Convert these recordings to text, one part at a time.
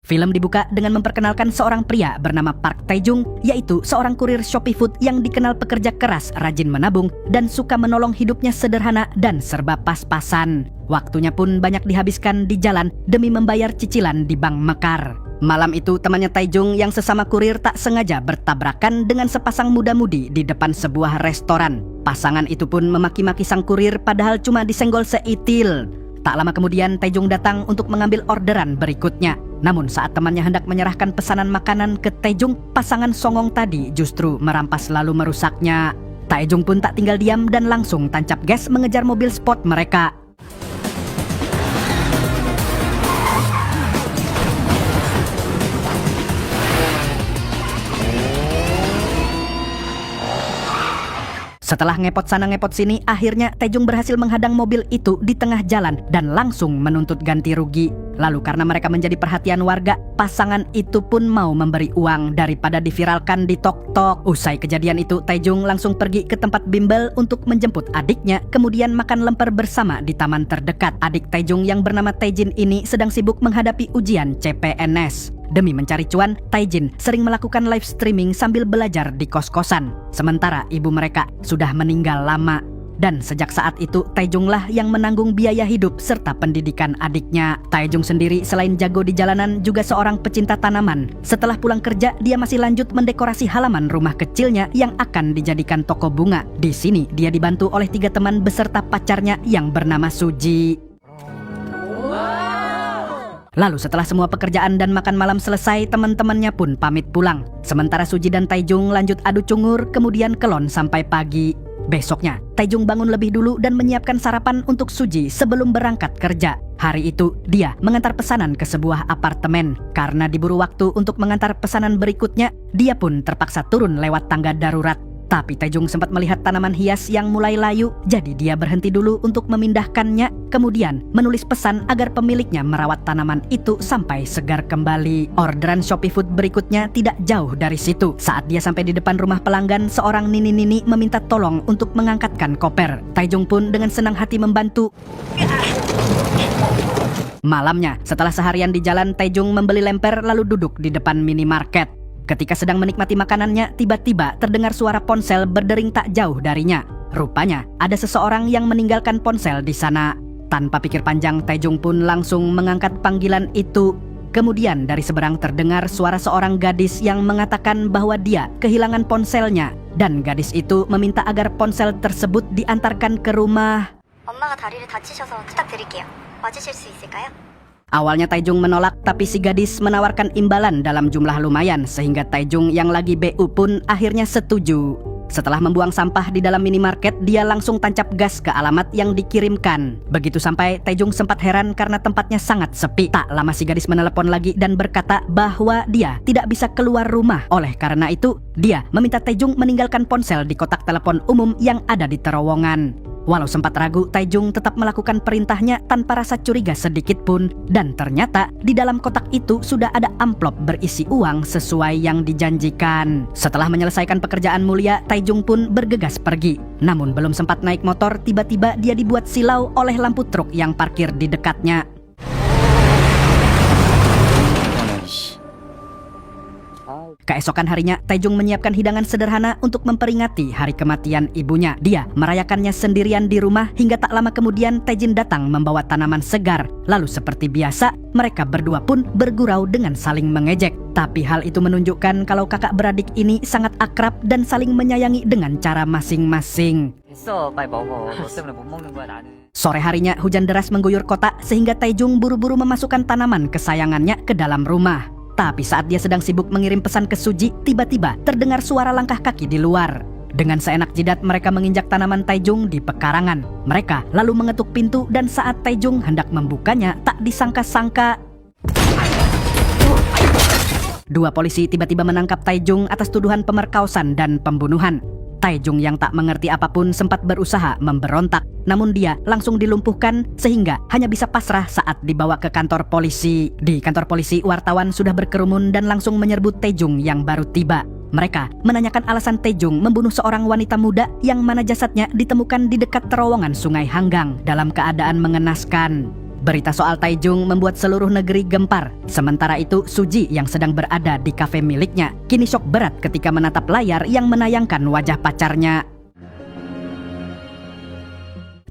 Film dibuka dengan memperkenalkan seorang pria bernama Park Tae-jung, yaitu seorang kurir Shopee Food yang dikenal pekerja keras, rajin menabung, dan suka menolong hidupnya sederhana dan serba pas-pasan. Waktunya pun banyak dihabiskan di jalan demi membayar cicilan di bank mekar. Malam itu temannya Tae-jung yang sesama kurir tak sengaja bertabrakan dengan sepasang muda-mudi di depan sebuah restoran. Pasangan itu pun memaki-maki sang kurir padahal cuma disenggol seitil. Tak lama kemudian Tae-jung datang untuk mengambil orderan berikutnya. Namun saat temannya hendak menyerahkan pesanan makanan ke Tae-jung, pasangan songong tadi justru merampas lalu merusaknya. Tae-jung pun tak tinggal diam dan langsung tancap gas mengejar mobil sport mereka. Setelah ngepot sana ngepot sini, akhirnya Tae-jung berhasil menghadang mobil itu di tengah jalan dan langsung menuntut ganti rugi. Lalu karena mereka menjadi perhatian warga, pasangan itu pun mau memberi uang daripada diviralkan di TokTok. Usai kejadian itu, Tae-jung langsung pergi ke tempat bimbel untuk menjemput adiknya, kemudian makan lemper bersama di taman terdekat. Adik Tae-jung yang bernama Tae-jin ini sedang sibuk menghadapi ujian CPNS. Demi mencari cuan, Tae-jin sering melakukan live streaming sambil belajar di kos-kosan. Sementara ibu mereka sudah meninggal lama. Dan sejak saat itu, Tae-jung lah yang menanggung biaya hidup serta pendidikan adiknya. Tae-jung sendiri selain jago di jalanan juga seorang pecinta tanaman. Setelah pulang kerja, dia masih lanjut mendekorasi halaman rumah kecilnya yang akan dijadikan toko bunga. Di sini, dia dibantu oleh 3 teman beserta pacarnya yang bernama Suji. Lalu setelah semua pekerjaan dan makan malam selesai, teman-temannya pun pamit pulang. Sementara Suji dan Tae-jung lanjut adu cungur, kemudian kelon sampai pagi. Besoknya, Tae-jung bangun lebih dulu dan menyiapkan sarapan untuk Suji sebelum berangkat kerja. Hari itu, dia mengantar pesanan ke sebuah apartemen. Karena diburu waktu untuk mengantar pesanan berikutnya, dia pun terpaksa turun lewat tangga darurat. Tapi Tae-jung sempat melihat tanaman hias yang mulai layu, jadi dia berhenti dulu untuk memindahkannya, kemudian menulis pesan agar pemiliknya merawat tanaman itu sampai segar kembali. Orderan Shopee Food berikutnya tidak jauh dari situ. Saat dia sampai di depan rumah pelanggan, seorang nini-nini meminta tolong untuk mengangkatkan koper. Tae-jung pun dengan senang hati membantu. Malamnya, setelah seharian di jalan, Tae-jung membeli lemper lalu duduk di depan minimarket. Ketika sedang menikmati makanannya, tiba-tiba terdengar suara ponsel berdering tak jauh darinya. Rupanya ada seseorang yang meninggalkan ponsel di sana. Tanpa pikir panjang, Tae-jung pun langsung mengangkat panggilan itu. Kemudian dari seberang terdengar suara seorang gadis yang mengatakan bahwa dia kehilangan ponselnya. Dan gadis itu meminta agar ponsel tersebut diantarkan ke rumah. 엄마가 다리를 다치셔서 부탁드릴게요. 와주실 수 있을까요? Awalnya Tae-jung menolak, tapi si gadis menawarkan imbalan dalam jumlah lumayan sehingga Tae-jung yang lagi BU pun akhirnya setuju. Setelah membuang sampah di dalam minimarket, dia langsung tancap gas ke alamat yang dikirimkan. Begitu sampai, Tae-jung sempat heran karena tempatnya sangat sepi. Tak lama si gadis menelepon lagi dan berkata bahwa dia tidak bisa keluar rumah. Oleh karena itu, dia meminta Tae-jung meninggalkan ponsel di kotak telepon umum yang ada di terowongan. Walau sempat ragu, Tae-jung tetap melakukan perintahnya tanpa rasa curiga sedikit pun. Dan ternyata di dalam kotak itu sudah ada amplop berisi uang sesuai yang dijanjikan. Setelah menyelesaikan pekerjaan mulia, Tae-jung pun bergegas pergi. Namun belum sempat naik motor, tiba-tiba dia dibuat silau oleh lampu truk yang parkir di dekatnya. Keesokan harinya, Tae-jung menyiapkan hidangan sederhana untuk memperingati hari kematian ibunya. Dia merayakannya sendirian di rumah hingga tak lama kemudian Tae-jin datang membawa tanaman segar. Lalu seperti biasa, mereka berdua pun bergurau dengan saling mengejek. Tapi hal itu menunjukkan kalau kakak beradik ini sangat akrab dan saling menyayangi dengan cara masing-masing. Sore harinya hujan deras mengguyur kota sehingga Tae-jung buru-buru memasukkan tanaman kesayangannya ke dalam rumah. Tapi saat dia sedang sibuk mengirim pesan ke Suji, tiba-tiba terdengar suara langkah kaki di luar. Dengan seenak jidat mereka menginjak tanaman Tae-jung di pekarangan. Mereka lalu mengetuk pintu dan saat Tae-jung hendak membukanya, tak disangka-sangka 2 polisi tiba-tiba menangkap Tae-jung atas tuduhan pemerkosaan dan pembunuhan. Tae-jung yang tak mengerti apapun sempat berusaha memberontak, namun dia langsung dilumpuhkan sehingga hanya bisa pasrah saat dibawa ke kantor polisi. Di kantor polisi, wartawan sudah berkerumun dan langsung menyerbu Tae-jung yang baru tiba. Mereka menanyakan alasan Tae-jung membunuh seorang wanita muda yang mana jasadnya ditemukan di dekat terowongan Sungai Hanggang dalam keadaan mengenaskan. Berita soal Taejung membuat seluruh negeri gempar. Sementara itu, Suji yang sedang berada di kafe miliknya kini syok berat ketika menatap layar yang menayangkan wajah pacarnya.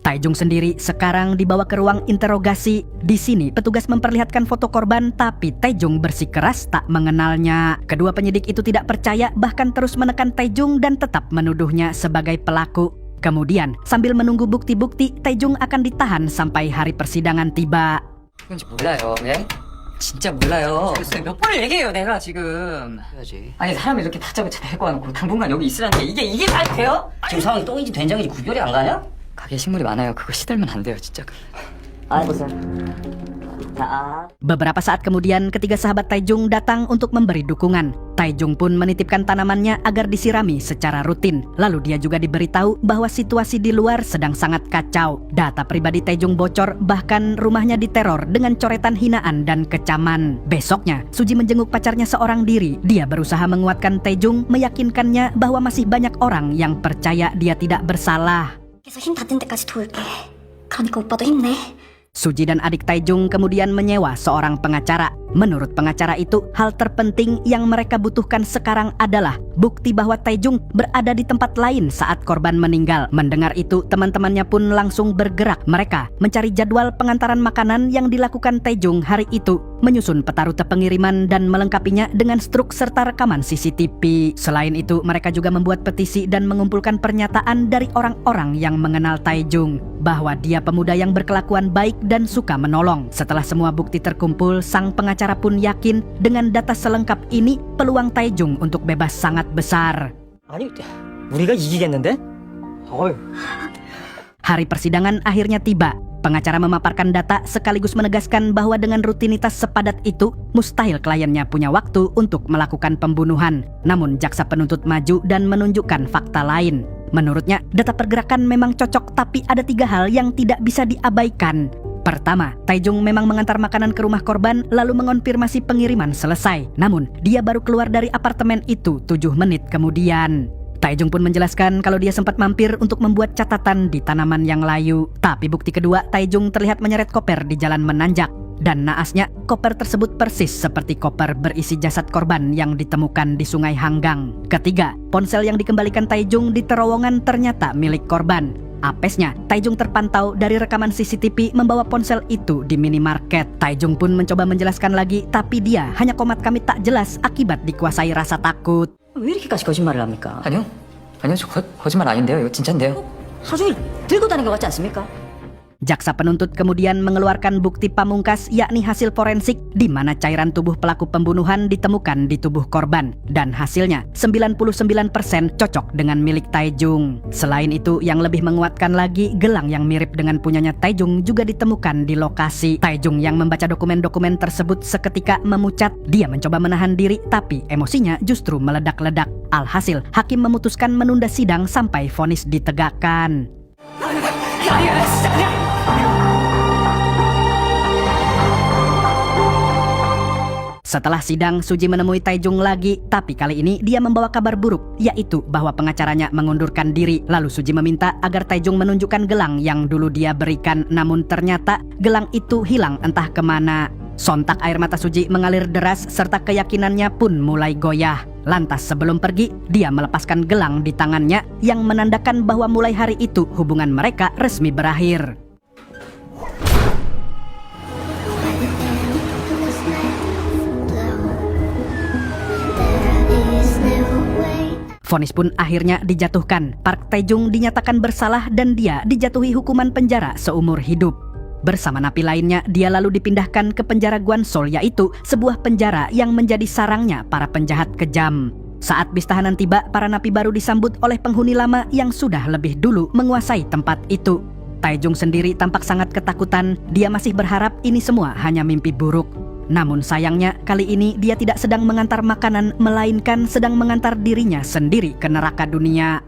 Taejung sendiri sekarang dibawa ke ruang interogasi. Di sini petugas memperlihatkan foto korban, tapi Taejung bersikeras tak mengenalnya. Kedua penyidik itu tidak percaya, bahkan terus menekan Taejung dan tetap menuduhnya sebagai pelaku. Kemudian, sambil menunggu bukti-bukti, Taejung akan ditahan sampai hari persidangan tiba. 누군지 몰라요. 예? 진짜 몰라요. 글쎄 몇 번을 얘기해요 내가 지금. 해야지. 아니 사람을 이렇게 다짜고 데리고 와놓고 당분간 여기 있으라는 게 이게 말이 돼요? 지금 상황이 똥인지 된장인지 구별이 안 가냐? 가게에 식물이 많아요. 그거 시들면 안 돼요 진짜. 보세요. 자, Beberapa saat kemudian, ketiga sahabat Taejung datang untuk memberi dukungan. Taejung pun menitipkan tanamannya agar disirami secara rutin. Lalu dia juga diberitahu bahwa situasi di luar sedang sangat kacau. Data pribadi Taejung bocor, bahkan rumahnya diteror dengan coretan hinaan dan kecaman. Besoknya, Suji menjenguk pacarnya seorang diri. Dia berusaha menguatkan Taejung, meyakinkannya bahwa masih banyak orang yang percaya dia tidak bersalah. 그래서 힘 닿을 때까지 도울게. 그러니까 오빠도 힘내. Suji dan adik Taejung kemudian menyewa seorang pengacara. Menurut pengacara itu, hal terpenting yang mereka butuhkan sekarang adalah bukti bahwa Taejung berada di tempat lain saat korban meninggal. Mendengar itu, teman-temannya pun langsung bergerak. Mereka mencari jadwal pengantaran makanan yang dilakukan Taejung hari itu, menyusun peta rute pengiriman dan melengkapinya dengan struk serta rekaman CCTV. Selain itu, mereka juga membuat petisi dan mengumpulkan pernyataan dari orang-orang yang mengenal Taejung bahwa dia pemuda yang berkelakuan baik dan suka menolong. Setelah semua bukti terkumpul, sang pengacara pun yakin dengan data selengkap ini peluang Taejung untuk bebas sangat besar. 아니, 우리가 이기겠는데? 어이. Hari persidangan akhirnya tiba. Pengacara memaparkan data sekaligus menegaskan bahwa dengan rutinitas sepadat itu, mustahil kliennya punya waktu untuk melakukan pembunuhan. Namun jaksa penuntut maju dan menunjukkan fakta lain. Menurutnya, data pergerakan memang cocok, tapi ada 3 hal yang tidak bisa diabaikan. Pertama, Taejung memang mengantar makanan ke rumah korban lalu mengonfirmasi pengiriman selesai. Namun, dia baru keluar dari apartemen itu 7 menit kemudian. Taejung pun menjelaskan kalau dia sempat mampir untuk membuat catatan di tanaman yang layu. Tapi bukti kedua, Taejung terlihat menyeret koper di jalan menanjak. Dan naasnya, koper tersebut persis seperti koper berisi jasad korban yang ditemukan di Sungai Hanggang. Ketiga, ponsel yang dikembalikan Taejung di terowongan ternyata milik korban. Apesnya, Taejung terpantau dari rekaman CCTV membawa ponsel itu di minimarket. Taejung pun mencoba menjelaskan lagi, tapi dia hanya komat kamit tak jelas akibat dikuasai rasa takut. 왜 이렇게까지 거짓말을 합니까? 아니요. 아니요 저 거짓말 아닌데요. 이거 진짜인데요. 하루 종일 들고 다니는 것 같지 않습니까? Jaksa penuntut kemudian mengeluarkan bukti pamungkas, yakni hasil forensik di mana cairan tubuh pelaku pembunuhan ditemukan di tubuh korban, dan hasilnya 99% cocok dengan milik Taejung. Selain itu, yang lebih menguatkan lagi, gelang yang mirip dengan punyanya Taejung juga ditemukan di lokasi. Taejung yang membaca dokumen-dokumen tersebut seketika memucat. Dia mencoba menahan diri, tapi emosinya justru meledak-ledak. Alhasil, hakim memutuskan menunda sidang sampai vonis ditegakkan. Setelah sidang, Suji menemui Taejung lagi, tapi kali ini dia membawa kabar buruk, yaitu bahwa pengacaranya mengundurkan diri. Lalu Suji meminta agar Taejung menunjukkan gelang yang dulu dia berikan, namun ternyata gelang itu hilang entah kemana. Sontak air mata Suji mengalir deras serta keyakinannya pun mulai goyah. Lantas sebelum pergi, dia melepaskan gelang di tangannya yang menandakan bahwa mulai hari itu hubungan mereka resmi berakhir. Vonis pun akhirnya dijatuhkan. Park Taejung dinyatakan bersalah dan dia dijatuhi hukuman penjara seumur hidup. Bersama napi lainnya, dia lalu dipindahkan ke penjara Guansol, yaitu sebuah penjara yang menjadi sarangnya para penjahat kejam. Saat bis tahanan tiba, para napi baru disambut oleh penghuni lama yang sudah lebih dulu menguasai tempat itu. Taejung sendiri tampak sangat ketakutan. Dia masih berharap ini semua hanya mimpi buruk. Namun sayangnya, kali ini dia tidak sedang mengantar makanan, melainkan sedang mengantar dirinya sendiri ke neraka dunia.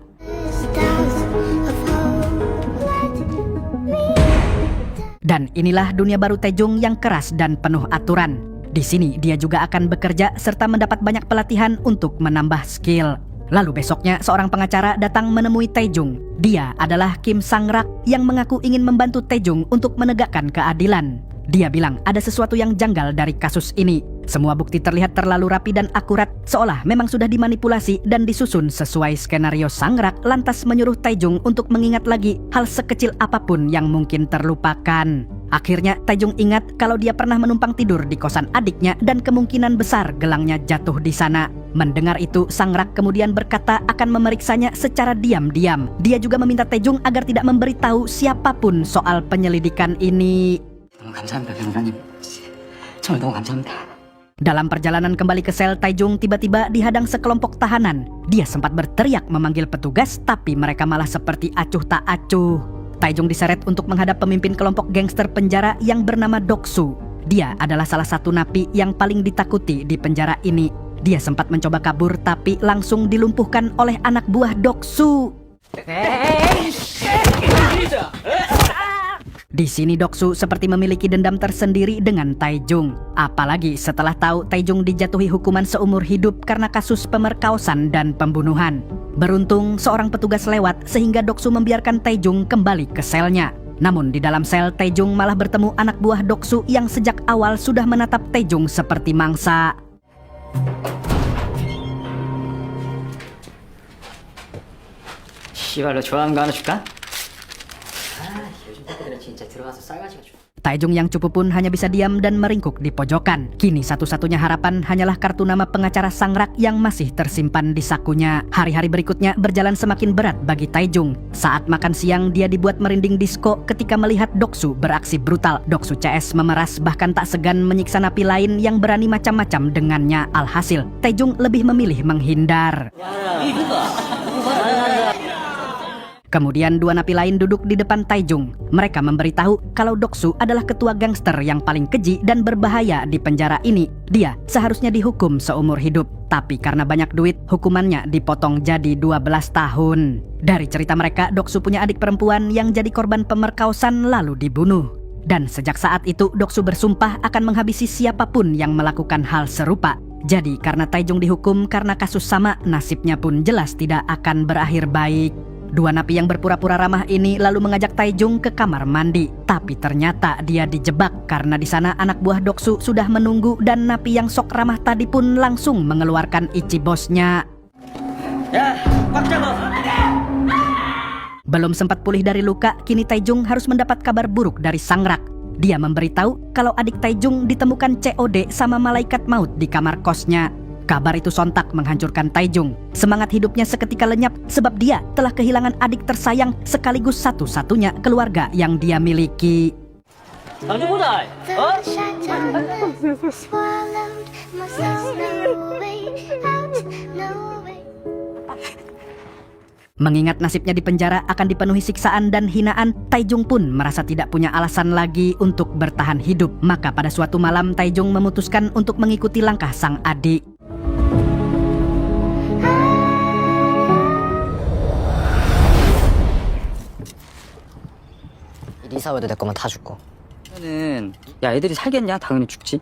Dan inilah dunia baru Taejung yang keras dan penuh aturan. Di sini dia juga akan bekerja serta mendapat banyak pelatihan untuk menambah skill. Lalu besoknya seorang pengacara datang menemui Taejung. Dia adalah Kim Sang-rak yang mengaku ingin membantu Taejung untuk menegakkan keadilan. Dia bilang ada sesuatu yang janggal dari kasus ini. Semua bukti terlihat terlalu rapi dan akurat, seolah memang sudah dimanipulasi dan disusun sesuai skenario Sangrak, lantas menyuruh Taejung untuk mengingat lagi hal sekecil apapun yang mungkin terlupakan. Akhirnya Taejung ingat kalau dia pernah menumpang tidur di kosan adiknya dan kemungkinan besar gelangnya jatuh di sana. Mendengar itu, Sangrak kemudian berkata akan memeriksanya secara diam-diam. Dia juga meminta Taejung agar tidak memberitahu siapapun soal penyelidikan ini. 너무 감사합니다, 변호사님. 정말 너무 감사합니다. Dalam perjalanan kembali ke sel, Taejung tiba-tiba dihadang sekelompok tahanan. Dia sempat berteriak memanggil petugas, tapi mereka malah seperti acuh tak acuh. Taejung diseret untuk menghadap pemimpin kelompok gangster penjara yang bernama Doksu. Dia adalah salah satu napi yang paling ditakuti di penjara ini. Dia sempat mencoba kabur, tapi langsung dilumpuhkan oleh anak buah Doksu. Di sini Doksu seperti memiliki dendam tersendiri dengan Taejung. Apalagi setelah tahu Taejung dijatuhi hukuman seumur hidup karena kasus pemerkosaan dan pembunuhan. Beruntung seorang petugas lewat sehingga Doksu membiarkan Taejung kembali ke selnya. Namun di dalam sel, Taejung malah bertemu anak buah Doksu yang sejak awal sudah menatap Taejung seperti mangsa. 씨발로 좋아하는 거 하나 줄까? 요즘 새끼들은 진짜 들어가서 쌀가지가 좀. Taejung yang cupu pun hanya bisa diam dan meringkuk di pojokan. Kini satu-satunya harapan hanyalah kartu nama pengacara Sangrak yang masih tersimpan di sakunya. Hari-hari berikutnya berjalan semakin berat bagi Taejung. Saat makan siang, dia dibuat merinding disko ketika melihat Doksu beraksi brutal. Doksu CS memeras, bahkan tak segan menyiksa napi lain yang berani macam-macam dengannya. Alhasil, Taejung lebih memilih menghindar. Kemudian dua napi lain duduk di depan Taejung. Mereka memberitahu kalau Doksu adalah ketua gangster yang paling keji dan berbahaya di penjara ini. Dia seharusnya dihukum seumur hidup, tapi karena banyak duit, hukumannya dipotong jadi 12 tahun. Dari cerita mereka, Doksu punya adik perempuan yang jadi korban pemerkosaan lalu dibunuh. Dan sejak saat itu, Doksu bersumpah akan menghabisi siapapun yang melakukan hal serupa. Jadi karena Taejung dihukum karena kasus sama, nasibnya pun jelas tidak akan berakhir baik. Dua napi yang berpura-pura ramah ini lalu mengajak Taejung ke kamar mandi. Tapi ternyata dia dijebak karena di sana anak buah Doksu sudah menunggu dan napi yang sok ramah tadi pun langsung mengeluarkan ichibosnya. 야, 꽉 잡아. Belum sempat pulih dari luka, kini Taejung harus mendapat kabar buruk dari Sangrak. Dia memberitahu kalau adik Taejung ditemukan COD sama malaikat maut di kamar kosnya. Kabar itu sontak menghancurkan Taejung. Semangat hidupnya seketika lenyap sebab dia telah kehilangan adik tersayang sekaligus satu-satunya keluarga yang dia miliki. Mengingat nasibnya di penjara akan dipenuhi siksaan dan hinaan, Taejung pun merasa tidak punya alasan lagi untuk bertahan hidup. Maka pada suatu malam Taejung memutuskan untuk mengikuti langkah sang adik. 이사회도 내 거면 다 줄 거. 는 야, 애들이 살겠냐? 당연히 죽지.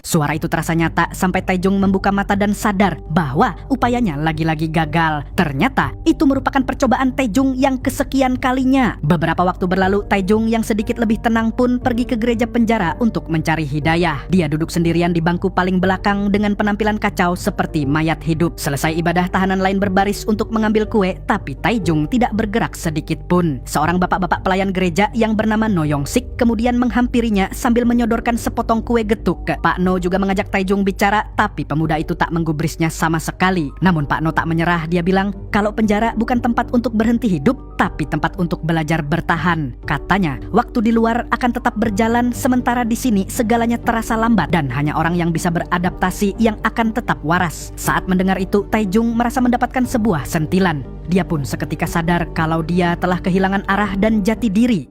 Suara itu terasa nyata sampai Taejung membuka mata dan sadar bahwa upayanya lagi-lagi gagal. Ternyata itu merupakan percobaan Taejung yang kesekian kalinya. Beberapa waktu berlalu, Taejung yang sedikit lebih tenang pun pergi ke gereja penjara untuk mencari hidayah. Dia duduk sendirian di bangku paling belakang dengan penampilan kacau seperti mayat hidup. Selesai ibadah, tahanan lain berbaris untuk mengambil kue, tapi Taejung tidak bergerak sedikit pun. Seorang bapak-bapak pelayan gereja yang bernama No Young-sik kemudian menghampirinya sambil menyodorkan sepotong kue getuk. Pak No juga mengajak Taejung bicara, tapi pemuda itu tak menggubrisnya sama sekali. Namun Pak No tak menyerah. Dia bilang kalau penjara bukan tempat untuk berhenti hidup, tapi tempat untuk belajar bertahan. Katanya, waktu di luar akan tetap berjalan, sementara di sini segalanya terasa lambat dan hanya orang yang bisa beradaptasi yang akan tetap waras. Saat mendengar itu, Taejung merasa mendapatkan sebuah sentilan. Dia pun seketika sadar kalau dia telah kehilangan arah dan jati diri.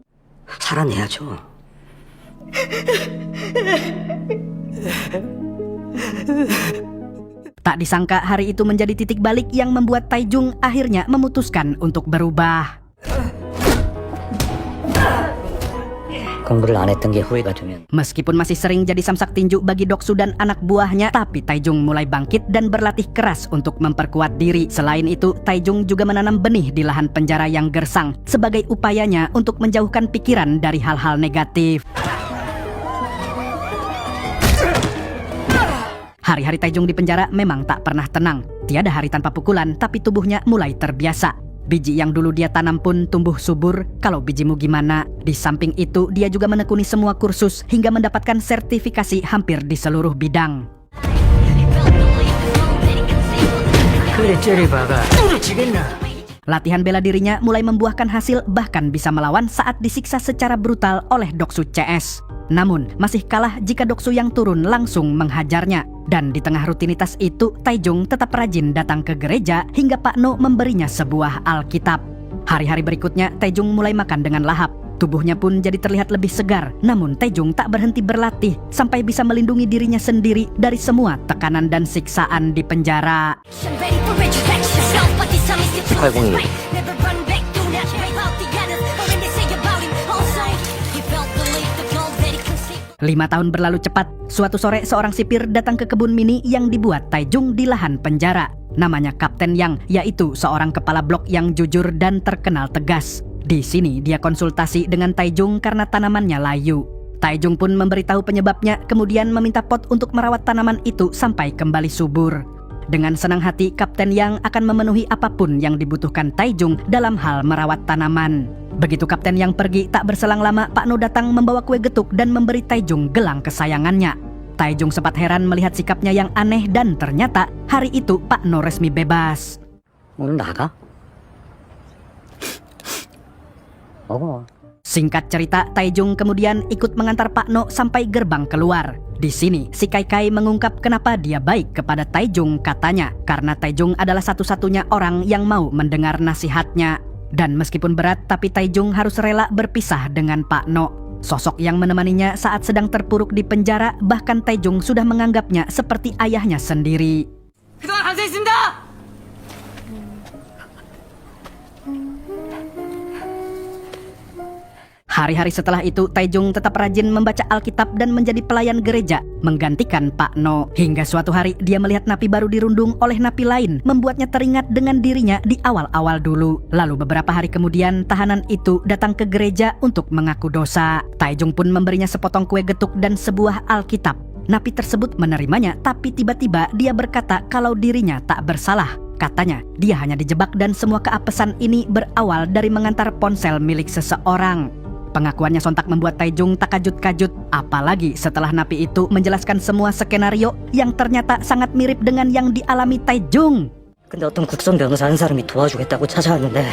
살아내야죠. Tak disangka hari itu menjadi titik balik yang membuat Taejung akhirnya memutuskan untuk berubah. 공부를 안 했던 게 후회가 되면 Meskipun masih sering jadi samsak tinju bagi Doksu dan anak buahnya, tapi Taejung mulai bangkit dan berlatih keras untuk memperkuat diri. Selain itu, Taejung juga menanam benih di lahan penjara yang gersang sebagai upayanya untuk menjauhkan pikiran dari hal-hal negatif. Hari-hari Taejung di penjara memang tak pernah tenang. Tiada hari tanpa pukulan, tapi tubuhnya mulai terbiasa. Biji yang dulu dia tanam pun tumbuh subur. Kalau bijimu gimana? Di samping itu, dia juga menekuni semua kursus hingga mendapatkan sertifikasi hampir di seluruh bidang. Latihan bela dirinya mulai membuahkan hasil, bahkan bisa melawan saat disiksa secara brutal oleh Doksu CS. Namun, masih kalah jika Doksu yang turun langsung menghajarnya. Dan di tengah rutinitas itu, Taejung tetap rajin datang ke gereja hingga Pak No memberinya sebuah Alkitab. Hari-hari berikutnya, Taejung mulai makan dengan lahap. Tubuhnya pun jadi terlihat lebih segar. Namun Taejung tak berhenti berlatih sampai bisa melindungi dirinya sendiri dari semua tekanan dan siksaan di penjara. 5 tahun berlalu cepat. Suatu sore seorang sipir datang ke kebun mini yang dibuat Taejung di lahan penjara. Namanya Kapten Yang, yaitu seorang kepala blok yang jujur dan terkenal tegas. Di sini dia konsultasi dengan Taejung karena tanamannya layu. Taejung pun memberitahu penyebabnya, kemudian meminta pot untuk merawat tanaman itu sampai kembali subur. Dengan senang hati, Kapten Yang akan memenuhi apapun yang dibutuhkan Taejung dalam hal merawat tanaman. Begitu Kapten Yang pergi, tak berselang lama Pak No datang membawa kue getuk dan memberi Taejung gelang kesayangannya. Taejung sempat heran melihat sikapnya yang aneh dan ternyata hari itu Pak No resmi bebas. 오늘 나가? 먹어. Singkat cerita, Taejung kemudian ikut mengantar Pak No sampai gerbang keluar. Di sini, si Kai Kai mengungkap kenapa dia baik kepada Taejung, katanya karena Taejung adalah satu-satunya orang yang mau mendengar nasihatnya. Dan meskipun berat, tapi Taejung harus rela berpisah dengan Pak No. Sosok yang menemaninya saat sedang terpuruk di penjara, bahkan Taejung sudah menganggapnya seperti ayahnya sendiri. 그동안 감사했습니다. Hari-hari setelah itu, Taejung tetap rajin membaca Alkitab dan menjadi pelayan gereja, menggantikan Pak No. Hingga suatu hari, dia melihat napi baru dirundung oleh napi lain, membuatnya teringat dengan dirinya di awal-awal dulu. Lalu beberapa hari kemudian, tahanan itu datang ke gereja untuk mengaku dosa. Taejung pun memberinya sepotong kue getuk dan sebuah Alkitab. Napi tersebut menerimanya, tapi tiba-tiba dia berkata kalau dirinya tak bersalah. Katanya, dia hanya dijebak dan semua keapesan ini berawal dari mengantar ponsel milik seseorang. Pengakuannya sontak membuat Taejung takajud-kajut, apalagi setelah napi itu menjelaskan semua skenario yang ternyata sangat mirip dengan yang dialami Taejung. 근데 어떤 국선 변호사 한 사람이 도와주겠다고 찾아왔는데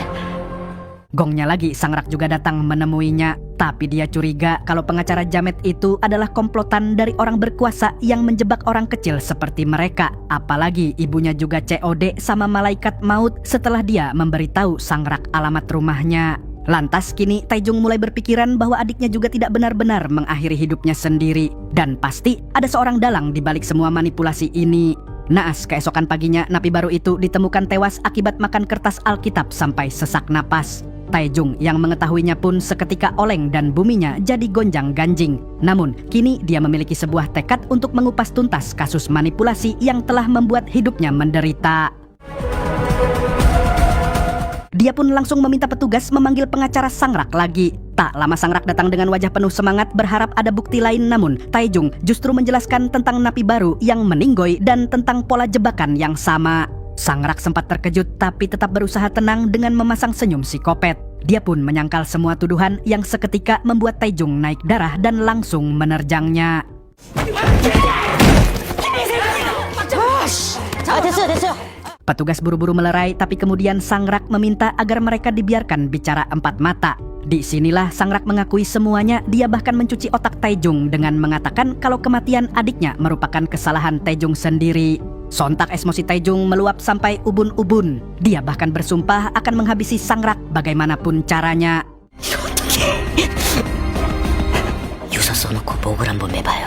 Gongnya lagi, Sang Rak juga datang menemuinya. Tapi dia curiga kalau pengacara jamet itu adalah komplotan dari orang berkuasa yang menjebak orang kecil seperti mereka. Apalagi ibunya juga COD sama malaikat maut setelah dia memberitahu Sang Rak alamat rumahnya. Lantas kini Taejung mulai berpikiran bahwa adiknya juga tidak benar-benar mengakhiri hidupnya sendiri. Dan pasti ada seorang dalang di balik semua manipulasi ini. Naas keesokan paginya, napi baru itu ditemukan tewas akibat makan kertas Alkitab sampai sesak napas. Taejung yang mengetahuinya pun seketika oleng dan buminya jadi gonjang-ganjing. Namun, kini dia memiliki sebuah tekad untuk mengupas tuntas kasus manipulasi yang telah membuat hidupnya menderita. Dia pun langsung meminta petugas memanggil pengacara Sang Rak lagi. Tak lama Sang Rak datang dengan wajah penuh semangat berharap ada bukti lain, namun Taejung justru menjelaskan tentang napi baru yang meninggoy dan tentang pola jebakan yang sama. Sang Rak sempat terkejut tapi tetap berusaha tenang dengan memasang senyum psikopat. Dia pun menyangkal semua tuduhan yang seketika membuat Taejung naik darah dan langsung menerjangnya. 됐어요. Petugas buru-buru melerai, tapi kemudian Sang Rak meminta agar mereka dibiarkan bicara empat mata. Di sinilah Sang Rak mengakui semuanya. Dia bahkan mencuci otak Taejung dengan mengatakan kalau kematian adiknya merupakan kesalahan Taejung sendiri. Sontak emosi Taejung meluap sampai ubun-ubun. Dia bahkan bersumpah akan menghabisi Sang Rak bagaimanapun caranya. 유서 써놓고 목을 한번 매봐요.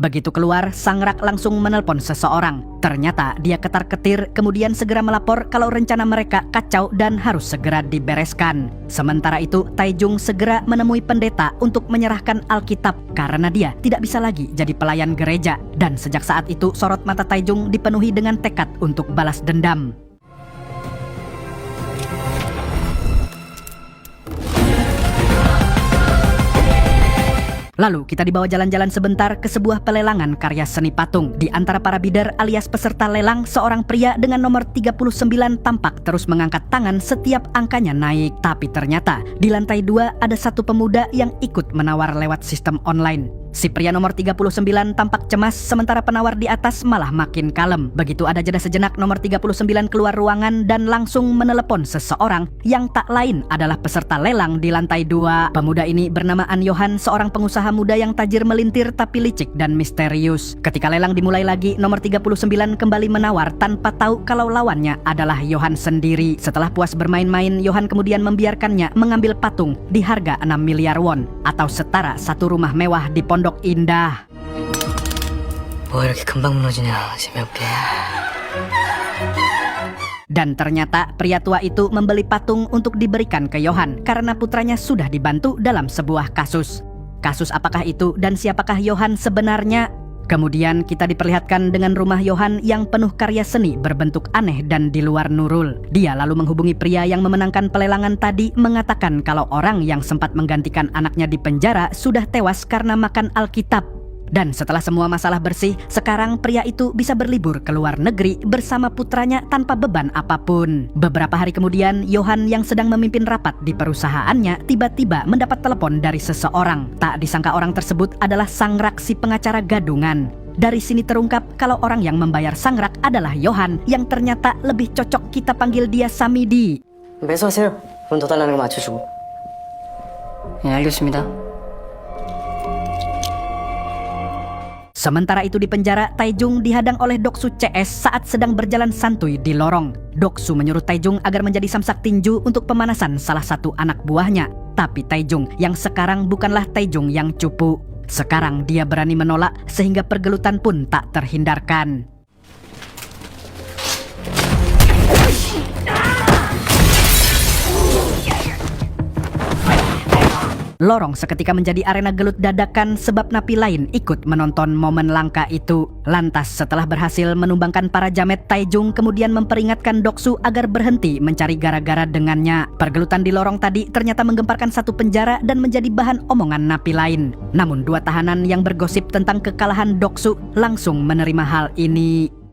Begitu keluar, Sangrak langsung menelpon seseorang. Ternyata dia ketar-ketir kemudian segera melapor kalau rencana mereka kacau dan harus segera dibereskan. Sementara itu, Taejung segera menemui pendeta untuk menyerahkan Alkitab karena dia tidak bisa lagi jadi pelayan gereja. Dan sejak saat itu, sorot mata Taejung dipenuhi dengan tekad untuk balas dendam. Lalu kita dibawa jalan-jalan sebentar ke sebuah pelelangan karya seni patung. Di antara para bidder alias peserta lelang, seorang pria dengan nomor 39 tampak terus mengangkat tangan setiap angkanya naik. Tapi ternyata di lantai 2 ada satu pemuda yang ikut menawar lewat sistem online. Si pria nomor 39 tampak cemas, sementara penawar di atas malah makin kalem. Begitu ada jeda sejenak, nomor 39 keluar ruangan dan langsung menelepon seseorang yang tak lain adalah peserta lelang di lantai 2. Pemuda ini bernama An Yohan, seorang pengusaha muda yang tajir melintir tapi licik dan misterius. Ketika lelang dimulai lagi, nomor 39 kembali menawar tanpa tahu kalau lawannya adalah Yohan sendiri. Setelah puas bermain-main, Yohan kemudian membiarkannya mengambil patung di harga 6 miliar won atau setara satu rumah mewah di Pondok Indah. 뭐 이렇게 금방 무너지냐, 재미없게. Dan ternyata pria tua itu membeli patung untuk diberikan ke Yohan karena putranya sudah dibantu dalam sebuah kasus. Kasus apakah itu dan siapakah Yohan sebenarnya? Kemudian kita diperlihatkan dengan rumah Yohan yang penuh karya seni berbentuk aneh dan di luar nurul. Dia lalu menghubungi pria yang memenangkan pelelangan tadi, mengatakan kalau orang yang sempat menggantikan anaknya di penjara sudah tewas karena makan Alkitab. Dan setelah semua masalah bersih, sekarang pria itu bisa berlibur ke luar negeri bersama putranya tanpa beban apapun. Beberapa hari kemudian, Yohan yang sedang memimpin rapat di perusahaannya tiba-tiba mendapat telepon dari seseorang. Tak disangka orang tersebut adalah Sangrak, si pengacara gadungan. Dari sini terungkap kalau orang yang membayar Sangrak adalah Yohan, yang ternyata lebih cocok kita panggil dia Samidi. 매수하세요. 돈 더 달라는 거 맞춰주고. 예, 알겠습니다. Sementara itu di penjara, Taejung dihadang oleh Doksu CS saat sedang berjalan santuy di lorong. Doksu menyuruh Taejung agar menjadi samsak tinju untuk pemanasan salah satu anak buahnya. Tapi Taejung yang sekarang bukanlah Taejung yang cupu. Sekarang dia berani menolak sehingga pergelutan pun tak terhindarkan. Lorong seketika menjadi arena gelut dadakan sebab napi lain ikut menonton momen langka itu. Lantas setelah berhasil menumbangkan para jamet, Taejung kemudian memperingatkan Doksu agar berhenti mencari gara-gara dengannya. Pergelutan di lorong tadi ternyata menggemparkan satu penjara dan menjadi bahan omongan napi lain. Namun dua tahanan yang bergosip tentang kekalahan Doksu langsung menerima hal ini.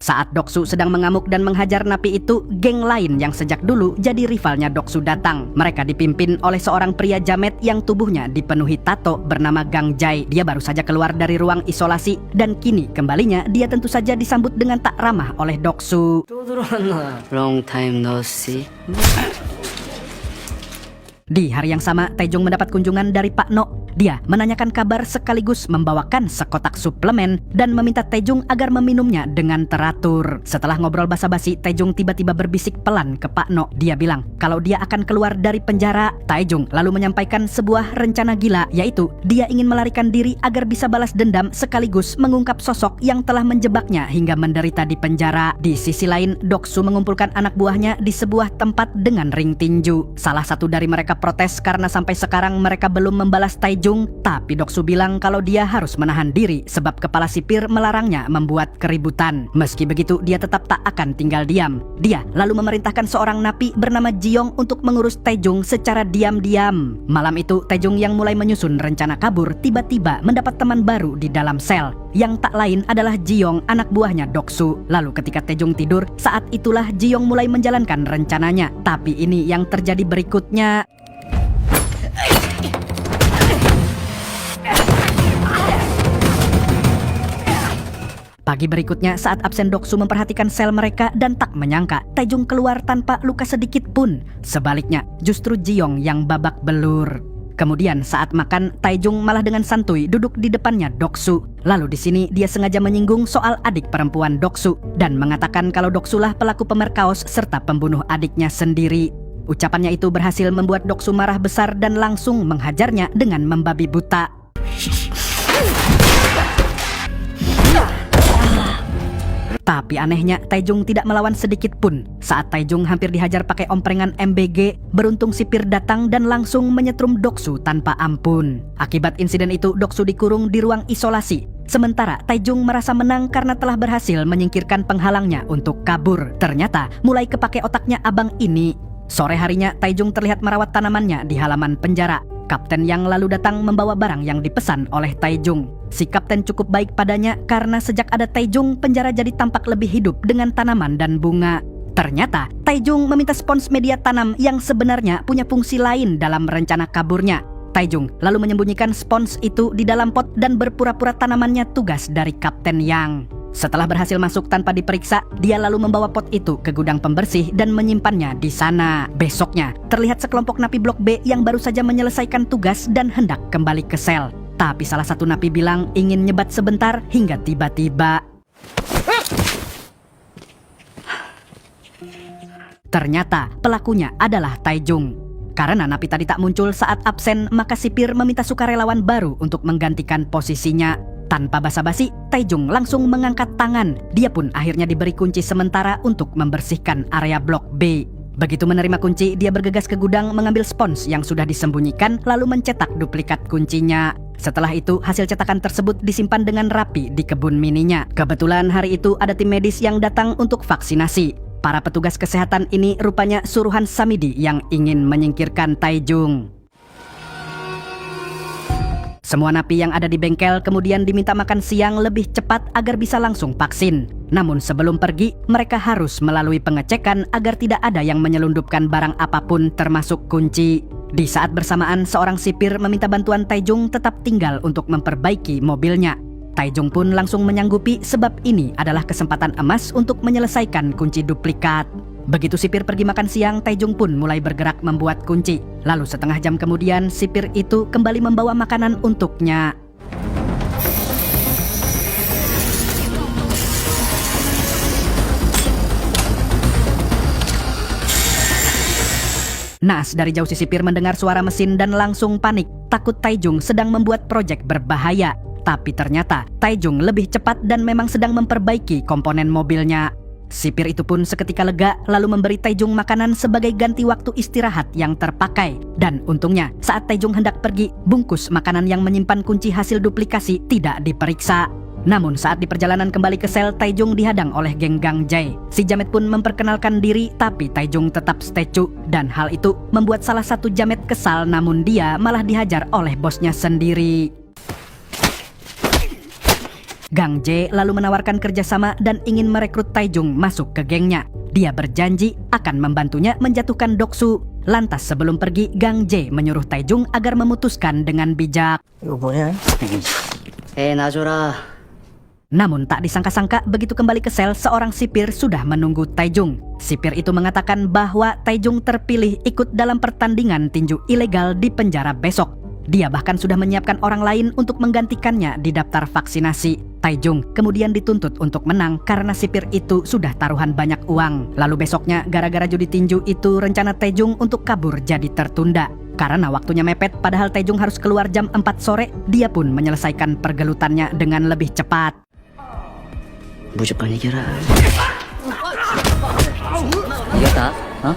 Saat Doksu sedang mengamuk dan menghajar napi itu, geng lain yang sejak dulu jadi rivalnya Doksu datang. Mereka dipimpin oleh seorang pria jamet yang tubuhnya dipenuhi tato bernama Gang Jae. Dia baru saja keluar dari ruang isolasi dan kini kembalinya dia tentu saja disambut dengan tak ramah oleh Doksu. 또 들어왔나? Long time no see. Di hari yang sama, Taejung mendapat kunjungan dari Pak No. Dia menanyakan kabar sekaligus membawakan sekotak suplemen dan meminta Taejung agar meminumnya dengan teratur. Setelah ngobrol basa-basi, Taejung tiba-tiba berbisik pelan ke Pak No. Dia bilang kalau dia akan keluar dari penjara. Taejung lalu menyampaikan sebuah rencana gila, yaitu dia ingin melarikan diri agar bisa balas dendam sekaligus mengungkap sosok yang telah menjebaknya hingga menderita di penjara. Di sisi lain, Doksu mengumpulkan anak buahnya di sebuah tempat dengan ring tinju. Salah satu dari mereka protes karena sampai sekarang mereka belum membalas Taejung, tapi Doksu bilang kalau dia harus menahan diri sebab kepala sipir melarangnya membuat keributan. Meski begitu, dia tetap tak akan tinggal diam. Dia lalu memerintahkan seorang napi bernama Jiong untuk mengurus Taejung secara diam-diam. Malam itu, Taejung yang mulai menyusun rencana kabur tiba-tiba mendapat teman baru di dalam sel, yang tak lain adalah Jiong, anak buahnya Doksu. Lalu ketika Taejung tidur, saat itulah Jiong mulai menjalankan rencananya. Tapi ini yang terjadi berikutnya. Pagi berikutnya saat absen Doksu memperhatikan sel mereka dan tak menyangka Taejung keluar tanpa luka sedikit pun. Sebaliknya justru Jiong yang babak belur. Kemudian saat makan, Taejung malah dengan santuy duduk di depannya Doksu. Lalu di sini dia sengaja menyinggung soal adik perempuan Doksu dan mengatakan kalau Doksulah pelaku pemerkaos serta pembunuh adiknya sendiri. Ucapannya itu berhasil membuat Doksu marah besar dan langsung menghajarnya dengan membabi buta. Tapi anehnya, Taejung tidak melawan sedikit pun. Saat Taejung hampir dihajar pakai omprengan MBG, beruntung sipir datang dan langsung menyetrum Doksu tanpa ampun. Akibat insiden itu, Doksu dikurung di ruang isolasi. Sementara Taejung merasa menang karena telah berhasil menyingkirkan penghalangnya untuk kabur. Ternyata mulai kepake otaknya abang ini. Sore harinya, Taejung terlihat merawat tanamannya di halaman penjara. Kapten yang lalu datang membawa barang yang dipesan oleh Taejung. Si kapten cukup baik padanya karena sejak ada Taejung, penjara jadi tampak lebih hidup dengan tanaman dan bunga. Ternyata Taejung meminta spons media tanam yang sebenarnya punya fungsi lain dalam rencana kaburnya. Taejung lalu menyembunyikan spons itu di dalam pot dan berpura-pura tanamannya tugas dari Kapten Yang. Setelah berhasil masuk tanpa diperiksa, dia lalu membawa pot itu ke gudang pembersih dan menyimpannya di sana. Besoknya, terlihat sekelompok napi Blok B yang baru saja menyelesaikan tugas dan hendak kembali ke sel. Tapi salah satu napi bilang ingin nyebat sebentar hingga tiba-tiba ternyata pelakunya adalah Taejung. Karena napi tadi tak muncul saat absen, maka sipir meminta sukarelawan baru untuk menggantikan posisinya. Tanpa basa-basi, Taejung langsung mengangkat tangan. Dia pun akhirnya diberi kunci sementara untuk membersihkan area Blok B. Begitu menerima kunci, dia bergegas ke gudang mengambil spons yang sudah disembunyikan lalu mencetak duplikat kuncinya. Setelah itu, hasil cetakan tersebut disimpan dengan rapi di kebun mininya. Kebetulan hari itu ada tim medis yang datang untuk vaksinasi. Para petugas kesehatan ini rupanya suruhan Samidi yang ingin menyingkirkan Taejung. Semua napi yang ada di bengkel kemudian diminta makan siang lebih cepat agar bisa langsung vaksin. Namun sebelum pergi, mereka harus melalui pengecekan agar tidak ada yang menyelundupkan barang apapun termasuk kunci. Di saat bersamaan, seorang sipir meminta bantuan Taejung tetap tinggal untuk memperbaiki mobilnya. Taejung pun langsung menyanggupi sebab ini adalah kesempatan emas untuk menyelesaikan kunci duplikat. Begitu sipir pergi makan siang, Taejung pun mulai bergerak membuat kunci. Lalu setengah jam kemudian, sipir itu kembali membawa makanan untuknya. Naas dari jauh si sipir mendengar suara mesin dan langsung panik. Takut Taejung sedang membuat proyek berbahaya. Tapi ternyata Taejung lebih cepat dan memang sedang memperbaiki komponen mobilnya. Sipir itu pun seketika lega lalu memberi Taejung makanan sebagai ganti waktu istirahat yang terpakai. Dan untungnya saat Taejung hendak pergi, bungkus makanan yang menyimpan kunci hasil duplikasi tidak diperiksa. Namun saat di perjalanan kembali ke sel, Taejung dihadang oleh geng Gang Jae. Si Jamet pun memperkenalkan diri tapi Taejung tetap statue. Dan hal itu membuat salah satu Jamet kesal, namun dia malah dihajar oleh bosnya sendiri. Gang Jae lalu menawarkan kerjasama dan ingin merekrut Taejung masuk ke gengnya. Dia berjanji akan membantunya menjatuhkan Doksu. Lantas sebelum pergi, Gang Jae menyuruh Taejung agar memutuskan dengan bijak. 이거 뭐냐? 놔줘라. Namun tak disangka-sangka begitu kembali ke sel, seorang sipir sudah menunggu Taejung. Sipir itu mengatakan bahwa Taejung terpilih ikut dalam pertandingan tinju ilegal di penjara besok. Dia bahkan sudah menyiapkan orang lain untuk menggantikannya di daftar vaksinasi. Taejung kemudian dituntut untuk menang karena sipir itu sudah taruhan banyak uang. Lalu besoknya gara-gara judi tinju itu rencana Taejung untuk kabur jadi tertunda. Karena waktunya mepet padahal Taejung harus keluar jam 4 sore, dia pun menyelesaikan pergelutannya dengan lebih cepat. 무조건 이겨라. 이겼다? 어?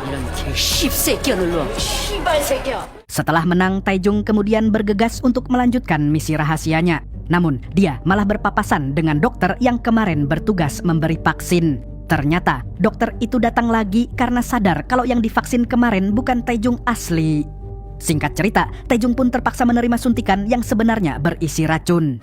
이런 개씹새끼야 놀러. 씨발새끼야. Setelah menang, Taejung kemudian bergegas untuk melanjutkan misi rahasianya. Namun, dia malah berpapasan dengan dokter yang kemarin bertugas memberi vaksin. Ternyata, dokter itu datang lagi karena sadar kalau yang divaksin kemarin bukan Taejung asli. Singkat cerita, Taejung pun terpaksa menerima suntikan yang sebenarnya berisi racun.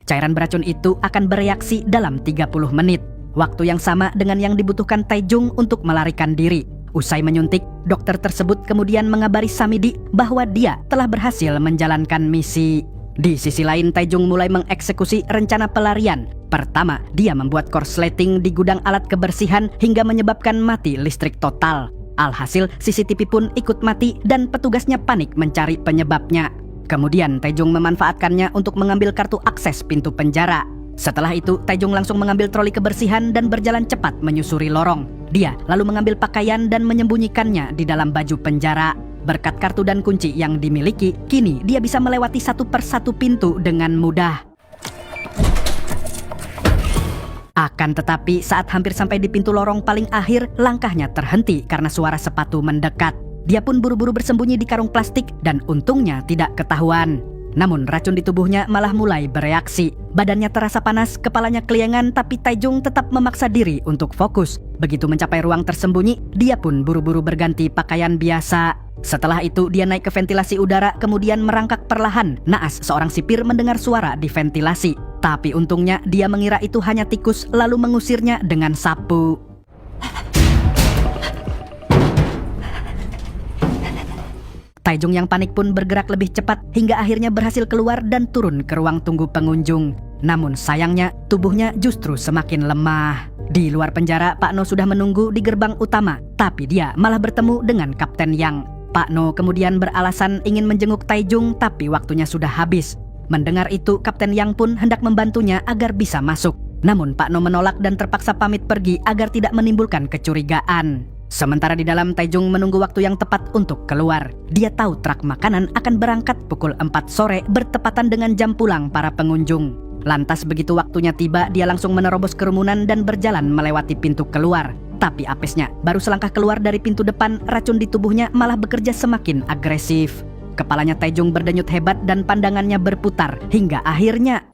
Cairan beracun itu akan bereaksi dalam 30 menit. Waktu yang sama dengan yang dibutuhkan Taejung untuk melarikan diri. Usai menyuntik, dokter tersebut kemudian mengabari Samidi bahwa dia telah berhasil menjalankan misi. Di sisi lain, Taejung mulai mengeksekusi rencana pelarian. Pertama, dia membuat korsleting di gudang alat kebersihan hingga menyebabkan mati listrik total. Alhasil, CCTV pun ikut mati dan petugasnya panik mencari penyebabnya. Kemudian, Taejung memanfaatkannya untuk mengambil kartu akses pintu penjara. Setelah itu, Taejung langsung mengambil troli kebersihan dan berjalan cepat menyusuri lorong. Dia lalu mengambil pakaian dan menyembunyikannya di dalam baju penjara. Berkat kartu dan kunci yang dimiliki, kini dia bisa melewati satu persatu pintu dengan mudah. Akan tetapi, saat hampir sampai di pintu lorong paling akhir, langkahnya terhenti karena suara sepatu mendekat. Dia pun buru-buru bersembunyi di karung plastik dan untungnya tidak ketahuan. Namun racun di tubuhnya malah mulai bereaksi. Badannya terasa panas, kepalanya keliengan, tapi Taejung tetap memaksa diri untuk fokus. Begitu mencapai ruang tersembunyi, dia pun buru-buru berganti pakaian biasa. Setelah itu dia naik ke ventilasi udara, kemudian merangkak perlahan. Naas seorang sipir mendengar suara di ventilasi. Tapi untungnya dia mengira itu hanya tikus, lalu mengusirnya dengan sapu. Taejung yang panik pun bergerak lebih cepat hingga akhirnya berhasil keluar dan turun ke ruang tunggu pengunjung. Namun sayangnya tubuhnya justru semakin lemah. Di luar penjara, Pak No sudah menunggu di gerbang utama, tapi dia malah bertemu dengan Kapten Yang. Pak No kemudian beralasan ingin menjenguk Taejung, tapi waktunya sudah habis. Mendengar itu, Kapten Yang pun hendak membantunya agar bisa masuk. Namun Pak No menolak dan terpaksa pamit pergi agar tidak menimbulkan kecurigaan. Sementara di dalam, Taejung menunggu waktu yang tepat untuk keluar. Dia tahu truk makanan akan berangkat pukul 4 sore bertepatan dengan jam pulang para pengunjung. Lantas begitu waktunya tiba, dia langsung menerobos kerumunan dan berjalan melewati pintu keluar. Tapi apesnya, baru selangkah keluar dari pintu depan, racun di tubuhnya malah bekerja semakin agresif. Kepalanya Taejung berdenyut hebat dan pandangannya berputar hingga akhirnya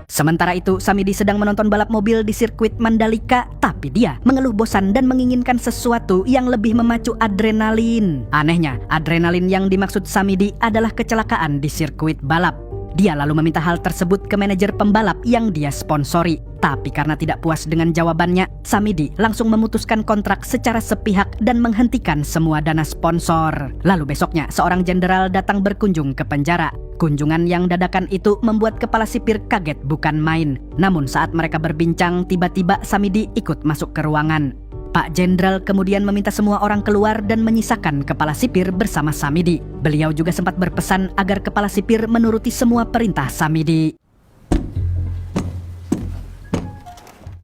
sementara itu, Samidi sedang menonton balap mobil di sirkuit Mandalika, tapi dia mengeluh bosan dan menginginkan sesuatu yang lebih memacu adrenalin. Anehnya, adrenalin yang dimaksud Samidi adalah kecelakaan di sirkuit balap. Dia lalu meminta hal tersebut ke manajer pembalap yang dia sponsori. Tapi karena tidak puas dengan jawabannya, Samidi langsung memutuskan kontrak secara sepihak dan menghentikan semua dana sponsor. Lalu besoknya, seorang jenderal datang berkunjung ke penjara. Kunjungan yang dadakan itu membuat kepala sipir kaget bukan main. Namun saat mereka berbincang, tiba-tiba Samidi ikut masuk ke ruangan. Pak Jenderal kemudian meminta semua orang keluar dan menyisakan kepala sipir bersama Samidi. Beliau juga sempat berpesan agar kepala sipir menuruti semua perintah Samidi.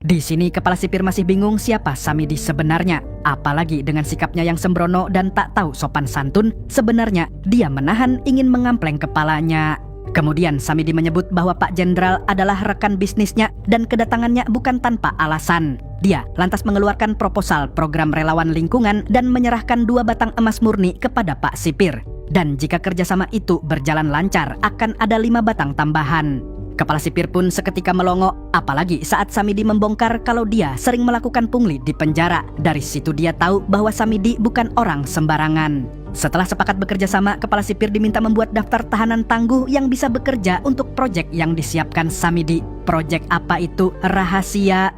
Di sini kepala sipir masih bingung siapa Samidi sebenarnya. Apalagi dengan sikapnya yang sembrono dan tak tahu sopan santun, sebenarnya dia menahan ingin mengampleng kepalanya. Kemudian Samidi menyebut bahwa Pak Jenderal adalah rekan bisnisnya dan kedatangannya bukan tanpa alasan. Dia lantas mengeluarkan proposal program relawan lingkungan dan menyerahkan 2 batang emas murni kepada Pak Sipir. Dan jika kerjasama itu berjalan lancar, akan ada 5 batang tambahan. Kepala sipir pun seketika melongo, apalagi saat Samidi membongkar kalau dia sering melakukan pungli di penjara. Dari situ dia tahu bahwa Samidi bukan orang sembarangan. Setelah sepakat bekerja sama, kepala sipir diminta membuat daftar tahanan tangguh yang bisa bekerja untuk proyek yang disiapkan Samidi. Proyek apa itu? Rahasia.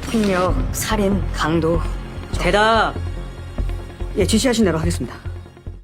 폭력, 살인, 강도. 대답. 예, 지시하신 대로 하겠습니다.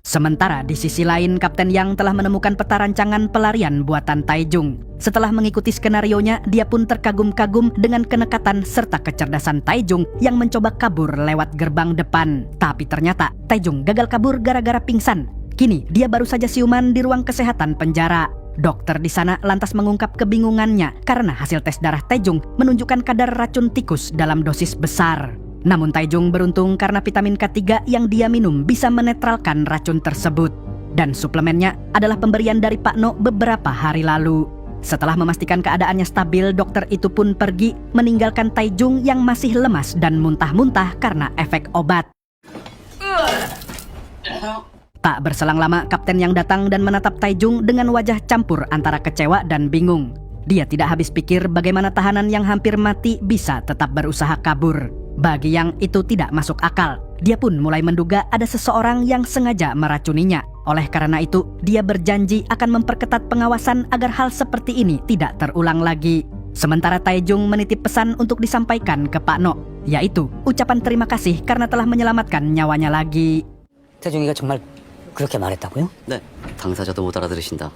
Sementara di sisi lain, Kapten Yang telah menemukan peta rancangan pelarian buatan Taejung. Setelah mengikuti skenarionya, dia pun terkagum-kagum dengan kenekatan serta kecerdasan Taejung yang mencoba kabur lewat gerbang depan. Tapi ternyata Taejung gagal kabur gara-gara pingsan. Kini dia baru saja siuman di ruang kesehatan penjara. Dokter di sana lantas mengungkap kebingungannya karena hasil tes darah Taejung menunjukkan kadar racun tikus dalam dosis besar. Namun Taejung beruntung karena vitamin K3 yang dia minum bisa menetralkan racun tersebut. Dan suplemennya adalah pemberian dari Pak No beberapa hari lalu. Setelah memastikan keadaannya stabil, dokter itu pun pergi meninggalkan Taejung yang masih lemas dan muntah-muntah karena efek obat. Tak berselang lama, Kapten Yang datang dan menatap Taejung dengan wajah campur antara kecewa dan bingung. Dia tidak habis pikir bagaimana tahanan yang hampir mati bisa tetap berusaha kabur. Bagi Yang itu tidak masuk akal. Dia pun mulai menduga ada seseorang yang sengaja meracuninya. Oleh karena itu, dia berjanji akan memperketat pengawasan agar hal seperti ini tidak terulang lagi. Sementara Taejung menitip pesan untuk disampaikan ke Pak No, yaitu ucapan terima kasih karena telah menyelamatkan nyawanya lagi. 태중이가 정말 그렇게 말했다고요? 네, 당사자도 못 알아들으신다.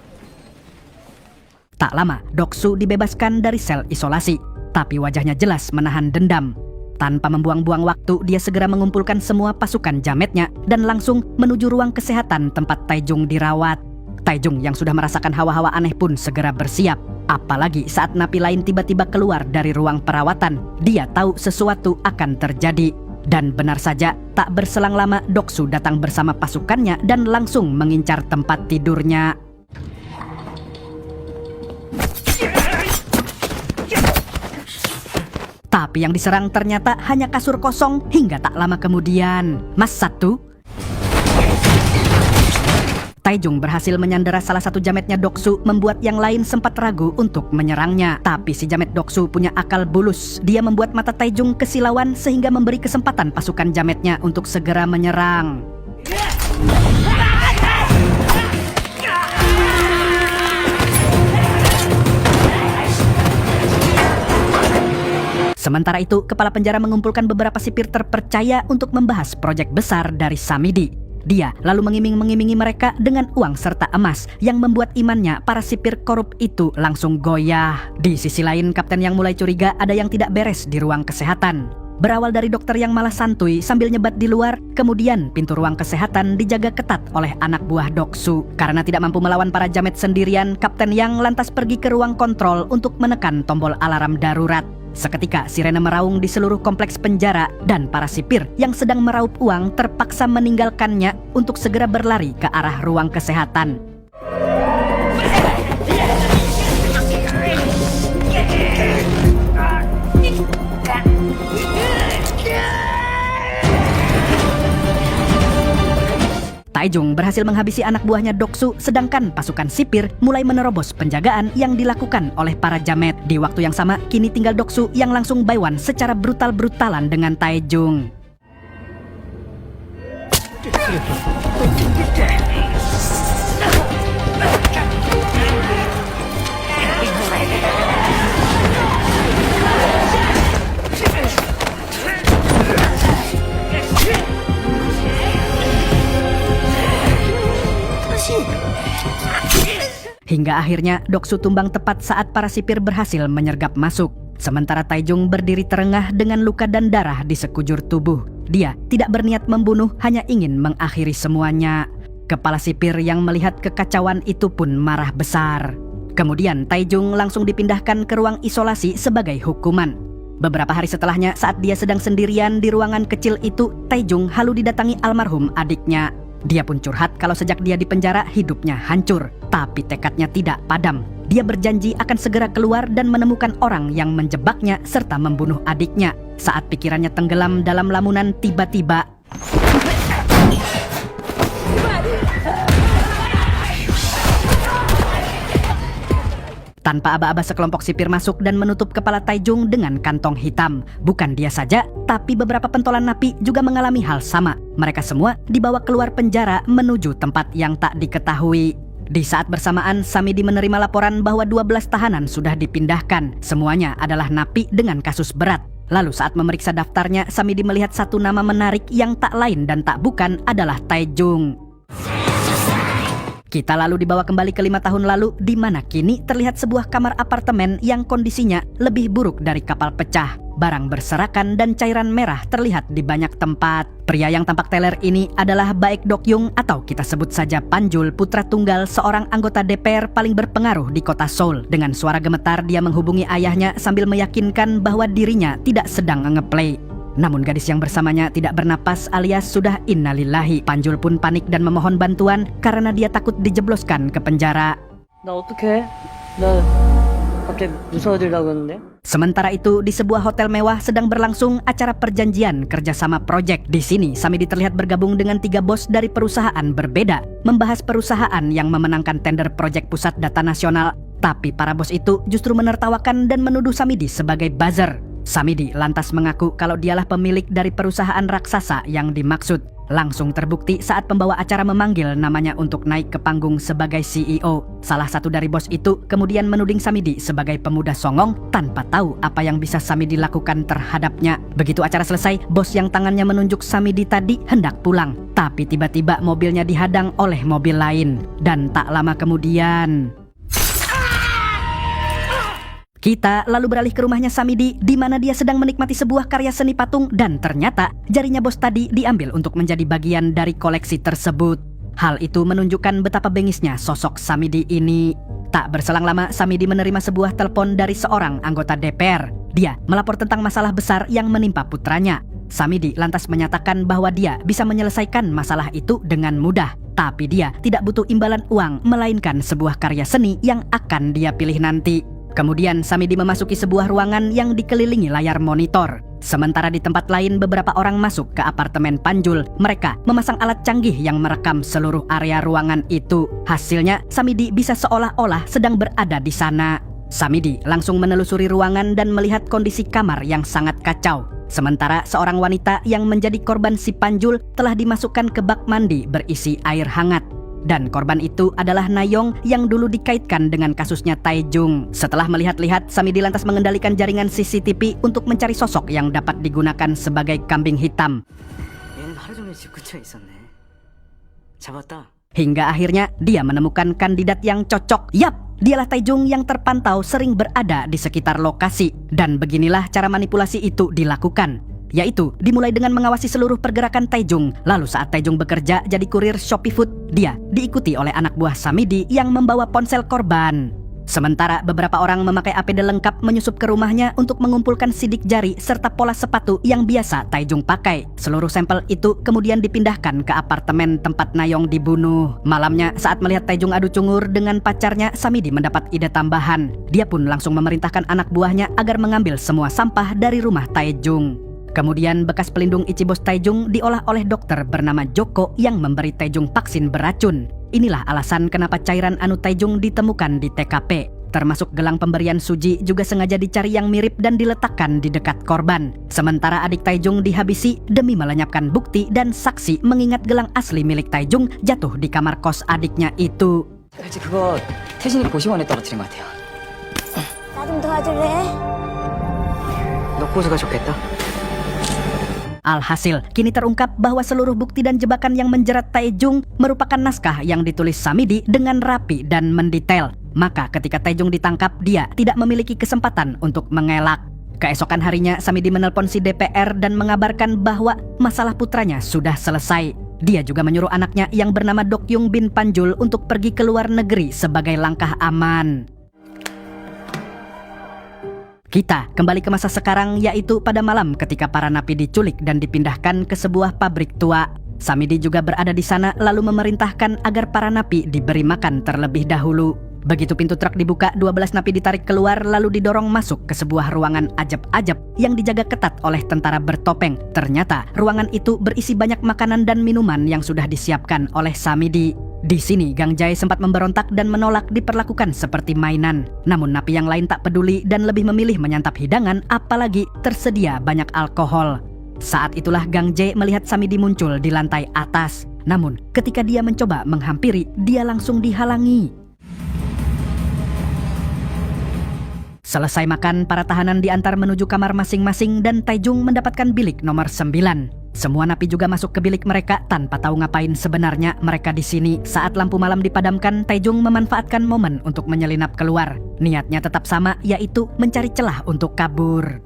Tak lama, Doksu dibebaskan dari sel isolasi, tapi wajahnya jelas menahan dendam. Tanpa membuang-buang waktu, dia segera mengumpulkan semua pasukan jametnya dan langsung menuju ruang kesehatan tempat Taejung dirawat. Taejung yang sudah merasakan hawa-hawa aneh pun segera bersiap. Apalagi saat napi lain tiba-tiba keluar dari ruang perawatan, dia tahu sesuatu akan terjadi. Dan benar saja, tak berselang lama Doksu datang bersama pasukannya dan langsung mengincar tempat tidurnya. Tapi yang diserang ternyata hanya kasur kosong hingga tak lama kemudian. Mas satu, Taejung berhasil menyandera salah satu jametnya Doksu, membuat yang lain sempat ragu untuk menyerangnya. Tapi si jamet Doksu punya akal bulus. Dia membuat mata Taejung kesilauan sehingga memberi kesempatan pasukan jametnya untuk segera menyerang. Sementara itu, kepala penjara mengumpulkan beberapa sipir terpercaya untuk membahas proyek besar dari Samidi. Dia lalu mengiming-mengimingi mereka dengan uang serta emas yang membuat imannya para sipir korup itu langsung goyah. Di sisi lain, kapten yang mulai curiga ada yang tidak beres di ruang kesehatan. Berawal dari dokter yang malah santuy sambil nyebat di luar, kemudian pintu ruang kesehatan dijaga ketat oleh anak buah Doksu. Karena tidak mampu melawan para jamet sendirian, Kapten Yang lantas pergi ke ruang kontrol untuk menekan tombol alarm darurat. Seketika sirene meraung di seluruh kompleks penjara dan para sipir yang sedang meraup uang terpaksa meninggalkannya untuk segera berlari ke arah ruang kesehatan. Taejung berhasil menghabisi anak buahnya Doksu, sedangkan pasukan sipir mulai menerobos penjagaan yang dilakukan oleh para jamet. Di waktu yang sama, kini tinggal Doksu yang langsung baiwan secara brutal-brutalan dengan Taejung. Hingga akhirnya Doksu tumbang tepat saat para sipir berhasil menyergap masuk. Sementara Taejung berdiri terengah dengan luka dan darah di sekujur tubuh. Dia tidak berniat membunuh, hanya ingin mengakhiri semuanya. Kepala sipir yang melihat kekacauan itu pun marah besar. Kemudian Taejung langsung dipindahkan ke ruang isolasi sebagai hukuman. Beberapa hari setelahnya, saat dia sedang sendirian di ruangan kecil itu, Taejung halu didatangi almarhum adiknya. Dia pun curhat kalau sejak dia di penjara hidupnya hancur, tapi tekadnya tidak padam. Dia berjanji akan segera keluar dan menemukan orang yang menjebaknya serta membunuh adiknya. Saat pikirannya tenggelam dalam lamunan, tiba-tiba tanpa aba-aba sekelompok sipir masuk dan menutup kepala Taejung dengan kantong hitam. Bukan dia saja, tapi beberapa pentolan napi juga mengalami hal sama. Mereka semua dibawa keluar penjara menuju tempat yang tak diketahui. Di saat bersamaan, Samidi menerima laporan bahwa 12 tahanan sudah dipindahkan. Semuanya adalah napi dengan kasus berat. Lalu saat memeriksa daftarnya, Samidi melihat satu nama menarik yang tak lain dan tak bukan adalah Taejung. Kita lalu dibawa kembali ke 5 tahun lalu, di mana kini terlihat sebuah kamar apartemen yang kondisinya lebih buruk dari kapal pecah. Barang berserakan dan cairan merah terlihat di banyak tempat. Pria yang tampak teler ini adalah Baek Dokyung atau kita sebut saja Panjul, putra tunggal seorang anggota DPR paling berpengaruh di kota Seoul. Dengan suara gemetar dia menghubungi ayahnya sambil meyakinkan bahwa dirinya tidak sedang ngeplay. Namun gadis yang bersamanya tidak bernapas alias sudah innalillahi. Panjul pun panik dan memohon bantuan karena dia takut dijebloskan ke penjara. 나 어떡해? 나 갑자기 무서워지려고 했는데. Sementara itu, di sebuah hotel mewah sedang berlangsung acara perjanjian kerjasama proyek. Di sini, Samidi terlihat bergabung dengan 3 bos dari perusahaan berbeda, membahas perusahaan yang memenangkan tender proyek pusat data nasional. Tapi para bos itu justru menertawakan dan menuduh Samidi sebagai buzzer. Samidi lantas mengaku kalau dialah pemilik dari perusahaan raksasa yang dimaksud. Langsung terbukti saat pembawa acara memanggil namanya untuk naik ke panggung sebagai CEO. Salah satu dari bos itu kemudian menuding Samidi sebagai pemuda songong tanpa tahu apa yang bisa Samidi lakukan terhadapnya. Begitu acara selesai, bos yang tangannya menunjuk Samidi tadi hendak pulang. Tapi tiba-tiba mobilnya dihadang oleh mobil lain. Dan tak lama kemudian Kita lalu beralih ke rumahnya Samidi di mana dia sedang menikmati sebuah karya seni patung dan ternyata jarinya bos tadi diambil untuk menjadi bagian dari koleksi tersebut. Hal itu menunjukkan betapa bengisnya sosok Samidi ini. Tak berselang lama, Samidi menerima sebuah telepon dari seorang anggota DPR. Dia melapor tentang masalah besar yang menimpa putranya. Samidi lantas menyatakan bahwa dia bisa menyelesaikan masalah itu dengan mudah. Tapi dia tidak butuh imbalan uang, melainkan sebuah karya seni yang akan dia pilih nanti. Kemudian Samidi memasuki sebuah ruangan yang dikelilingi layar monitor. Sementara di tempat lain beberapa orang masuk ke apartemen Panjul. Mereka memasang alat canggih yang merekam seluruh area ruangan itu. Hasilnya Samidi bisa seolah-olah sedang berada di sana. Samidi langsung menelusuri ruangan dan melihat kondisi kamar yang sangat kacau. Sementara seorang wanita yang menjadi korban si Panjul telah dimasukkan ke bak mandi berisi air hangat. Dan korban itu adalah Nayong yang dulu dikaitkan dengan kasusnya Taejung. Setelah melihat-lihat, Samidi lantas mengendalikan jaringan CCTV untuk mencari sosok yang dapat digunakan sebagai kambing hitam. 얘는 하루 종일 집 근처에 있었네. 잡았다. Hingga akhirnya dia menemukan kandidat yang cocok. Yap, dialah Taejung yang terpantau sering berada di sekitar lokasi. Dan beginilah cara manipulasi itu dilakukan. Yaitu dimulai dengan mengawasi seluruh pergerakan Taejung. Lalu saat Taejung bekerja jadi kurir Shopee Food, dia diikuti oleh anak buah Samidi yang membawa ponsel korban. Sementara beberapa orang memakai APD lengkap menyusup ke rumahnya untuk mengumpulkan sidik jari serta pola sepatu yang biasa Taejung pakai. Seluruh sampel itu kemudian dipindahkan ke apartemen tempat Nayong dibunuh. Malamnya saat melihat Taejung adu cungur dengan pacarnya, Samidi mendapat ide tambahan. Dia pun langsung memerintahkan anak buahnya agar mengambil semua sampah dari rumah Taejung. Kemudian bekas pelindung Ichibos Taejung diolah oleh dokter bernama Joko yang memberi Taejung vaksin beracun. Inilah alasan kenapa cairan anu Taejung ditemukan di TKP. Termasuk gelang pemberian Suji juga sengaja dicari yang mirip dan diletakkan di dekat korban. Sementara adik Taejung dihabisi demi melenyapkan bukti dan saksi mengingat gelang asli milik Taejung jatuh di kamar kos adiknya itu. 그거 태진이 고시원에 떨어뜨린 것 같아요. 나 좀 도와줄래? 너 고수가 좋겠다. Alhasil, kini terungkap bahwa seluruh bukti dan jebakan yang menjerat Taejung merupakan naskah yang ditulis Samidi dengan rapi dan mendetail. Maka ketika Taejung ditangkap, dia tidak memiliki kesempatan untuk mengelak. Keesokan harinya, Samidi menelpon si DPR dan mengabarkan bahwa masalah putranya sudah selesai. Dia juga menyuruh anaknya yang bernama Dokyung bin Panjul untuk pergi ke luar negeri sebagai langkah aman. Kita kembali ke masa sekarang, yaitu pada malam ketika para napi diculik dan dipindahkan ke sebuah pabrik tua. Samidi juga berada di sana lalu memerintahkan agar para napi diberi makan terlebih dahulu. Begitu pintu truk dibuka, 12 napi ditarik keluar lalu didorong masuk ke sebuah ruangan ajab-ajab yang dijaga ketat oleh tentara bertopeng. Ternyata ruangan itu berisi banyak makanan dan minuman yang sudah disiapkan oleh Samidi. Di sini Gang Jae sempat memberontak dan menolak diperlakukan seperti mainan. Namun napi yang lain tak peduli dan lebih memilih menyantap hidangan, apalagi tersedia banyak alkohol. Saat itulah Gang Jae melihat Samidi muncul di lantai atas. Namun ketika dia mencoba menghampiri, dia langsung dihalangi. Selesai makan, para tahanan diantar menuju kamar masing-masing dan Taejung mendapatkan bilik nomor 9. Semua napi juga masuk ke bilik mereka tanpa tahu ngapain sebenarnya mereka di sini. Saat lampu malam dipadamkan, Taejung memanfaatkan momen untuk menyelinap keluar. Niatnya tetap sama, yaitu mencari celah untuk kabur.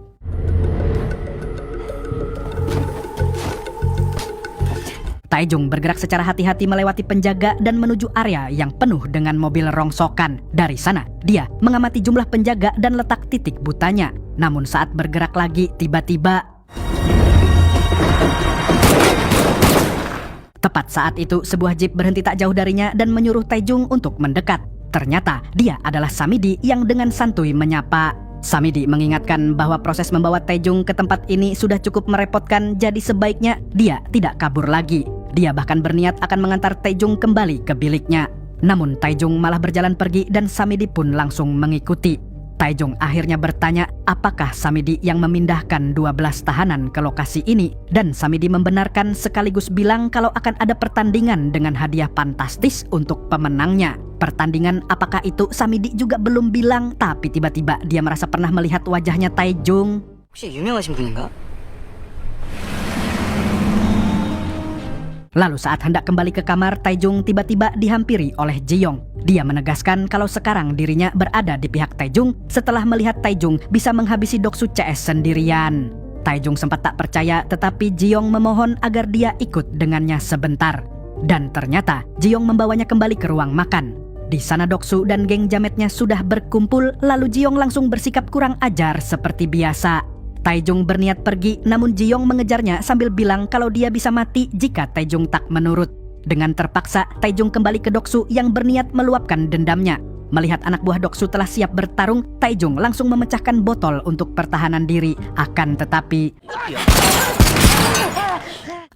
Taejung bergerak secara hati-hati melewati penjaga dan menuju area yang penuh dengan mobil rongsokan. Dari sana, dia mengamati jumlah penjaga dan letak titik butanya. Namun saat bergerak lagi, tiba-tiba tepat saat itu, sebuah jeep berhenti tak jauh darinya dan menyuruh Taejung untuk mendekat. Ternyata dia adalah Samidi yang dengan santuy menyapa. Samidi mengingatkan bahwa proses membawa Taejung ke tempat ini sudah cukup merepotkan, jadi sebaiknya dia tidak kabur lagi. Dia bahkan berniat akan mengantar Taejung kembali ke biliknya. Namun Taejung malah berjalan pergi dan Samidi pun langsung mengikuti. Taejung akhirnya bertanya apakah Samidi yang memindahkan 12 tahanan ke lokasi ini, dan Samidi membenarkan sekaligus bilang kalau akan ada pertandingan dengan hadiah fantastis untuk pemenangnya. Pertandingan apakah itu Samidi juga belum bilang, tapi tiba-tiba dia merasa pernah melihat wajahnya Taejung. 혹시 유명하신 분인가? Lalu saat hendak kembali ke kamar, Taejung tiba-tiba dihampiri oleh Ji-young. Dia menegaskan kalau sekarang dirinya berada di pihak Taejung setelah melihat Taejung bisa menghabisi Doksu CS sendirian. Taejung sempat tak percaya, tetapi Ji-young memohon agar dia ikut dengannya sebentar. Dan ternyata Ji-young membawanya kembali ke ruang makan. Di sana Doksu dan geng jametnya sudah berkumpul, lalu Ji-young langsung bersikap kurang ajar seperti biasa. Taejung berniat pergi, namun Ji-young mengejarnya sambil bilang kalau dia bisa mati jika Taejung tak menurut. Dengan terpaksa, Taejung kembali ke Doksu yang berniat meluapkan dendamnya. Melihat anak buah Doksu telah siap bertarung, Taejung langsung memecahkan botol untuk pertahanan diri. Akan tetapi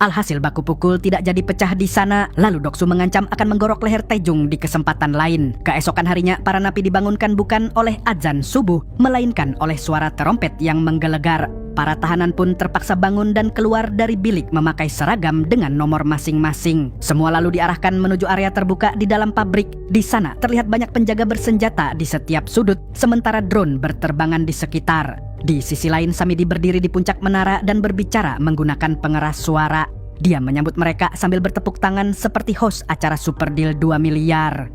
alhasil baku pukul tidak jadi pecah di sana. Lalu Doksu mengancam akan menggorok leher Taejung di kesempatan lain. Keesokan harinya, para napi dibangunkan bukan oleh azan subuh, melainkan oleh suara terompet yang menggelegar. Para tahanan pun terpaksa bangun dan keluar dari bilik memakai seragam dengan nomor masing-masing. Semua lalu diarahkan menuju area terbuka di dalam pabrik. Di sana terlihat banyak penjaga bersenjata di setiap sudut, sementara drone berterbangan di sekitar. Di sisi lain, Samidi berdiri di puncak menara dan berbicara menggunakan pengeras suara. Dia menyambut mereka sambil bertepuk tangan seperti host acara Super Deal 2 miliar.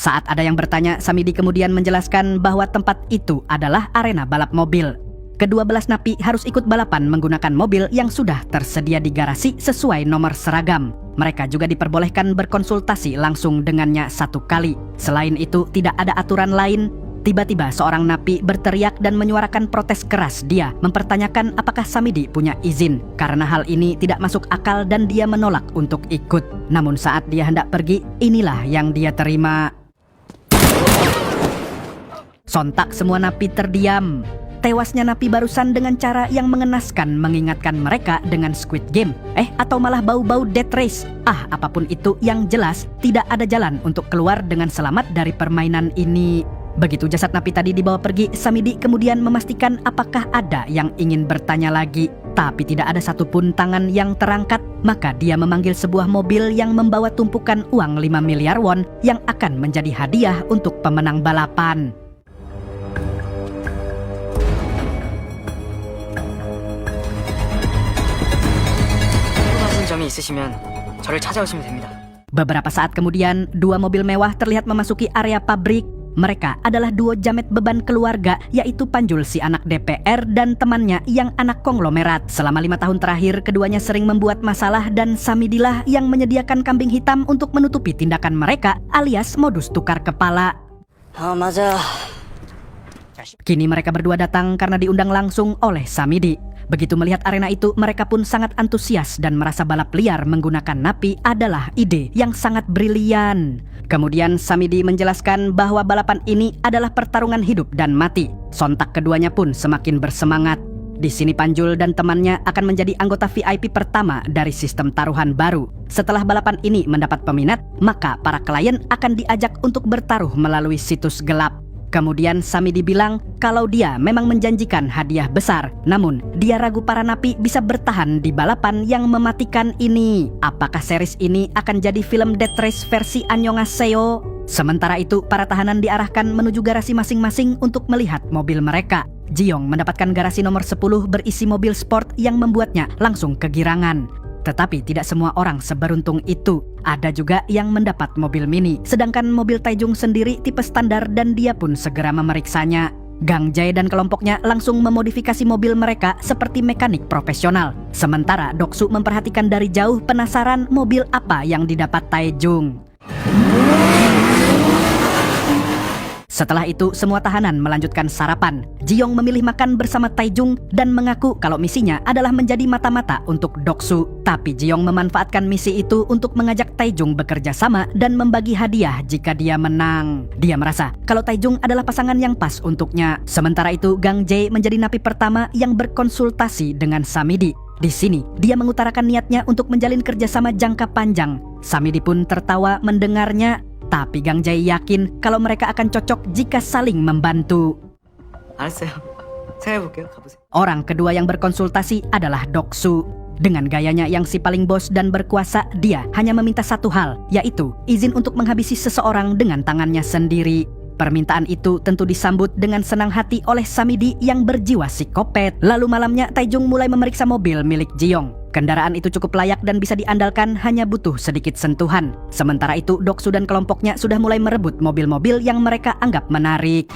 Saat ada yang bertanya, Samidi kemudian menjelaskan bahwa tempat itu adalah arena balap mobil. Kedua belas napi harus ikut balapan menggunakan mobil yang sudah tersedia di garasi sesuai nomor seragam. Mereka juga diperbolehkan berkonsultasi langsung dengannya satu kali. Selain itu, tidak ada aturan lain. Tiba-tiba seorang napi berteriak dan menyuarakan protes keras. Dia mempertanyakan apakah Samidi punya izin. Karena hal ini tidak masuk akal dan dia menolak untuk ikut. Namun saat dia hendak pergi, inilah yang dia terima. Sontak semua napi terdiam. Tewasnya napi barusan dengan cara yang mengenaskan mengingatkan mereka dengan Squid Game. Atau malah bau-bau Death Race. Apapun itu, yang jelas tidak ada jalan untuk keluar dengan selamat dari permainan ini. Begitu jasad napi tadi dibawa pergi, Samidi kemudian memastikan apakah ada yang ingin bertanya lagi. Tapi tidak ada satupun tangan yang terangkat. Maka dia memanggil sebuah mobil yang membawa tumpukan uang 5 miliar won yang akan menjadi hadiah untuk pemenang balapan. Beberapa saat kemudian, dua mobil mewah terlihat memasuki area pabrik. Mereka adalah duo jamet beban keluarga, yaitu Panjul si anak DPR dan temannya yang anak konglomerat. Selama 5 tahun terakhir, keduanya sering membuat masalah dan Samidilah yang menyediakan kambing hitam untuk menutupi tindakan mereka alias modus tukar kepala. Kini mereka berdua datang karena diundang langsung oleh Samidi. Begitu melihat arena itu, mereka pun sangat antusias dan merasa balap liar menggunakan napi adalah ide yang sangat brilian. Kemudian Samidi menjelaskan bahwa balapan ini adalah pertarungan hidup dan mati. Sontak keduanya pun semakin bersemangat. Di sini Panjul dan temannya akan menjadi anggota VIP pertama dari sistem taruhan baru. Setelah balapan ini mendapat peminat, maka para klien akan diajak untuk bertaruh melalui situs gelap. Kemudian Samidi bilang kalau dia memang menjanjikan hadiah besar, namun dia ragu para napi bisa bertahan di balapan yang mematikan ini. Apakah series ini akan jadi film Death Race versi Annyeonghaseyo? Sementara itu, para tahanan diarahkan menuju garasi masing-masing untuk melihat mobil mereka. Ji-young mendapatkan garasi nomor 10 berisi mobil sport yang membuatnya langsung kegirangan. Tetapi tidak semua orang seberuntung itu. Ada juga yang mendapat mobil mini, sedangkan mobil Taejung sendiri tipe standar dan dia pun segera memeriksanya. Gang Jae dan kelompoknya langsung memodifikasi mobil mereka seperti mekanik profesional. Sementara Doksu memperhatikan dari jauh penasaran mobil apa yang didapat Taejung. Setelah itu, semua tahanan melanjutkan sarapan. Ji-young memilih makan bersama Taejung dan mengaku kalau misinya adalah menjadi mata-mata untuk Doksu. Tapi Ji-young memanfaatkan misi itu untuk mengajak Taejung bekerja sama dan membagi hadiah jika dia menang. Dia merasa kalau Taejung adalah pasangan yang pas untuknya. Sementara itu, Gang Jae menjadi napi pertama yang berkonsultasi dengan Samidi. Di sini, dia mengutarakan niatnya untuk menjalin kerjasama jangka panjang. Samidi pun tertawa mendengarnya. Tapi Gang Jae yakin kalau mereka akan cocok jika saling membantu. Orang kedua yang berkonsultasi adalah Doksu. Dengan gayanya yang si paling bos dan berkuasa, dia hanya meminta satu hal, yaitu izin untuk menghabisi seseorang dengan tangannya sendiri. Permintaan itu tentu disambut dengan senang hati oleh Samidi yang berjiwa psikopat. Lalu malamnya Taejung mulai memeriksa mobil milik Ji-young. Kendaraan itu cukup layak dan bisa diandalkan, hanya butuh sedikit sentuhan. Sementara itu, Doksu dan kelompoknya sudah mulai merebut mobil-mobil yang mereka anggap menarik.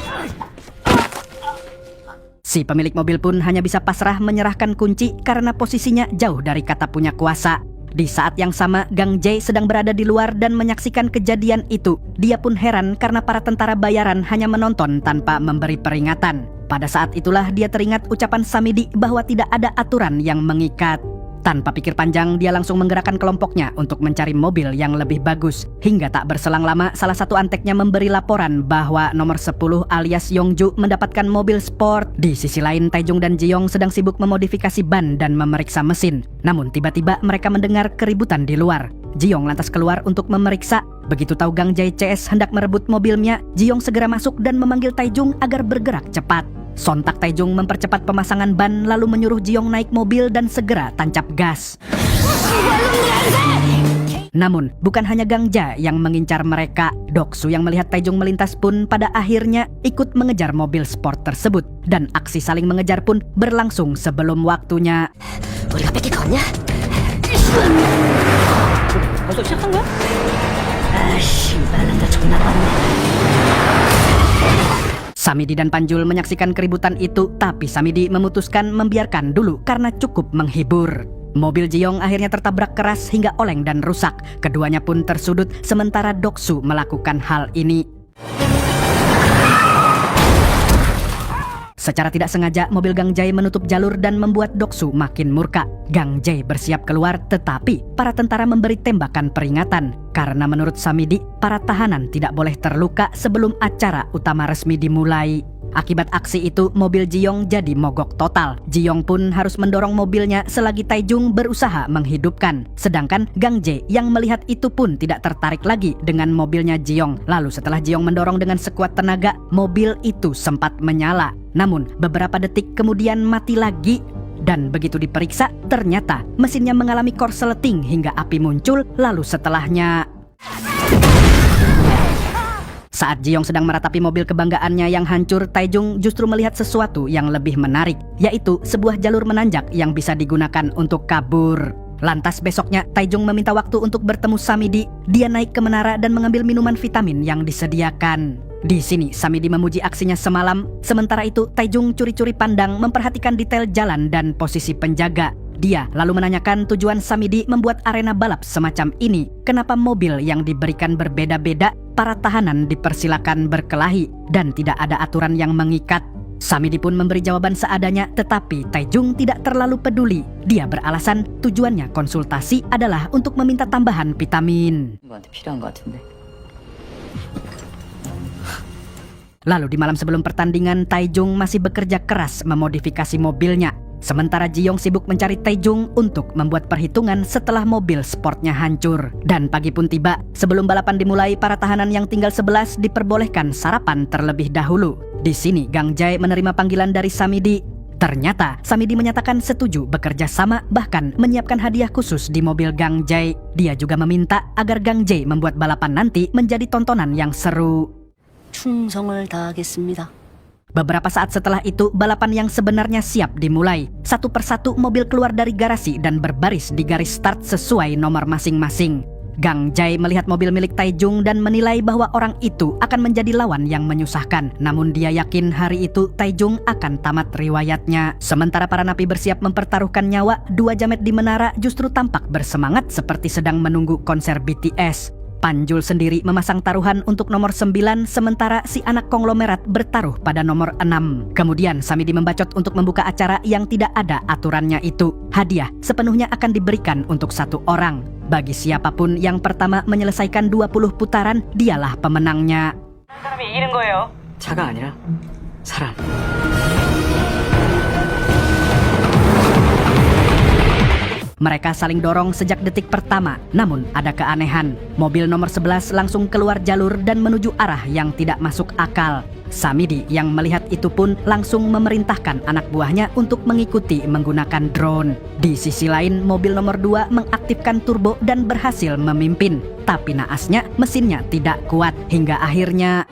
Si pemilik mobil pun hanya bisa pasrah menyerahkan kunci karena posisinya jauh dari kata punya kuasa. Di saat yang sama, Gang Jae sedang berada di luar dan menyaksikan kejadian itu. Dia pun heran karena para tentara bayaran hanya menonton tanpa memberi peringatan. Pada saat itulah dia teringat ucapan Samidi bahwa tidak ada aturan yang mengikat. Tanpa pikir panjang, dia langsung menggerakkan kelompoknya untuk mencari mobil yang lebih bagus. Hingga tak berselang lama, salah satu anteknya memberi laporan bahwa nomor 10 alias Yongju mendapatkan mobil sport. Di sisi lain, Taejung dan Jiyoung sedang sibuk memodifikasi ban dan memeriksa mesin. Namun tiba-tiba mereka mendengar keributan di luar. Jiyoung lantas keluar untuk memeriksa. Begitu tahu Gang Jae CS hendak merebut mobilnya, Jiyoung segera masuk dan memanggil Taejung agar bergerak cepat. Sontak Taejung mempercepat pemasangan ban lalu menyuruh Jiyoung naik mobil dan segera tancap gas. Namun, bukan hanya Gang Jae yang mengincar mereka. Doksu yang melihat Taejung melintas pun pada akhirnya ikut mengejar mobil sport tersebut. Dan aksi saling mengejar pun berlangsung sebelum waktunya. 우리가 뺏길 거 같냐? 벌써 시작한 거야? 아씨, 말란다 존나 많네. Samidi dan Panjul menyaksikan keributan itu, tapi Samidi memutuskan membiarkan dulu karena cukup menghibur. Mobil Jiyoung akhirnya tertabrak keras hingga oleng dan rusak. Keduanya pun tersudut sementara Doksu melakukan hal ini. Secara tidak sengaja, mobil Gang Jae menutup jalur dan membuat Doksu makin murka. Gang Jae bersiap keluar, tetapi para tentara memberi tembakan peringatan. Karena menurut Samidi, para tahanan tidak boleh terluka sebelum acara utama resmi dimulai. Akibat aksi itu, mobil Jiyoung jadi mogok total. Jiyoung pun harus mendorong mobilnya selagi Taejung berusaha menghidupkan. Sedangkan Gang Jae yang melihat itu pun tidak tertarik lagi dengan mobilnya Jiyoung. Lalu setelah Jiyoung mendorong dengan sekuat tenaga, mobil itu sempat menyala. Namun beberapa detik kemudian mati lagi. Dan begitu diperiksa, ternyata mesinnya mengalami korsleting hingga api muncul. Lalu setelahnya, saat Jiyoung sedang meratapi mobil kebanggaannya yang hancur, Taejung justru melihat sesuatu yang lebih menarik, yaitu sebuah jalur menanjak yang bisa digunakan untuk kabur. Lantas besoknya, Taejung meminta waktu untuk bertemu Samidi. Dia naik ke menara dan mengambil minuman vitamin yang disediakan. Di sini, Samidi memuji aksinya semalam. Sementara itu, Taejung curi-curi pandang memperhatikan detail jalan dan posisi penjaga. Dia lalu menanyakan tujuan Samidi membuat arena balap semacam ini. Kenapa mobil yang diberikan berbeda-beda, para tahanan dipersilakan berkelahi, dan tidak ada aturan yang mengikat. Samidi pun memberi jawaban seadanya, tetapi Taejung tidak terlalu peduli. Dia beralasan tujuannya konsultasi adalah untuk meminta tambahan vitamin. 누구한테 필요한 거 같은데. Lalu di malam sebelum pertandingan, Taejung masih bekerja keras memodifikasi mobilnya. Sementara Jiyoung sibuk mencari Taejung untuk membuat perhitungan setelah mobil sportnya hancur. Dan pagi pun tiba. Sebelum balapan dimulai, para tahanan yang tinggal 11 diperbolehkan sarapan terlebih dahulu. Di sini Gang Jae menerima panggilan dari Samidi. Ternyata Samidi menyatakan setuju bekerja sama, bahkan menyiapkan hadiah khusus di mobil Gang Jae. Dia juga meminta agar Gang Jae membuat balapan nanti menjadi tontonan yang seru. 충성을 다하겠습니다. Beberapa saat setelah itu, balapan yang sebenarnya siap dimulai. Satu persatu mobil keluar dari garasi dan berbaris di garis start sesuai nomor masing-masing. Gang Jae melihat mobil milik Taejung dan menilai bahwa orang itu akan menjadi lawan yang menyusahkan. Namun dia yakin hari itu Taejung akan tamat riwayatnya. Sementara para napi bersiap mempertaruhkan nyawa, dua jamet di menara justru tampak bersemangat seperti sedang menunggu konser BTS. Panjul sendiri memasang taruhan untuk nomor 9, sementara si anak konglomerat bertaruh pada nomor 6. Kemudian Samidi membacot untuk membuka acara yang tidak ada aturannya itu. Hadiah sepenuhnya akan diberikan untuk satu orang. Bagi siapapun yang pertama menyelesaikan 20 putaran, dialah pemenangnya. 사람이 이기는 거예요. 차가 아니라 사람. Mereka saling dorong sejak detik pertama. Namun ada keanehan. Mobil nomor 11 langsung keluar jalur dan menuju arah yang tidak masuk akal. Samidi yang melihat itu pun langsung memerintahkan anak buahnya untuk mengikuti menggunakan drone. Di sisi lain, mobil nomor 2 mengaktifkan turbo dan berhasil memimpin. Tapi naasnya mesinnya tidak kuat hingga akhirnya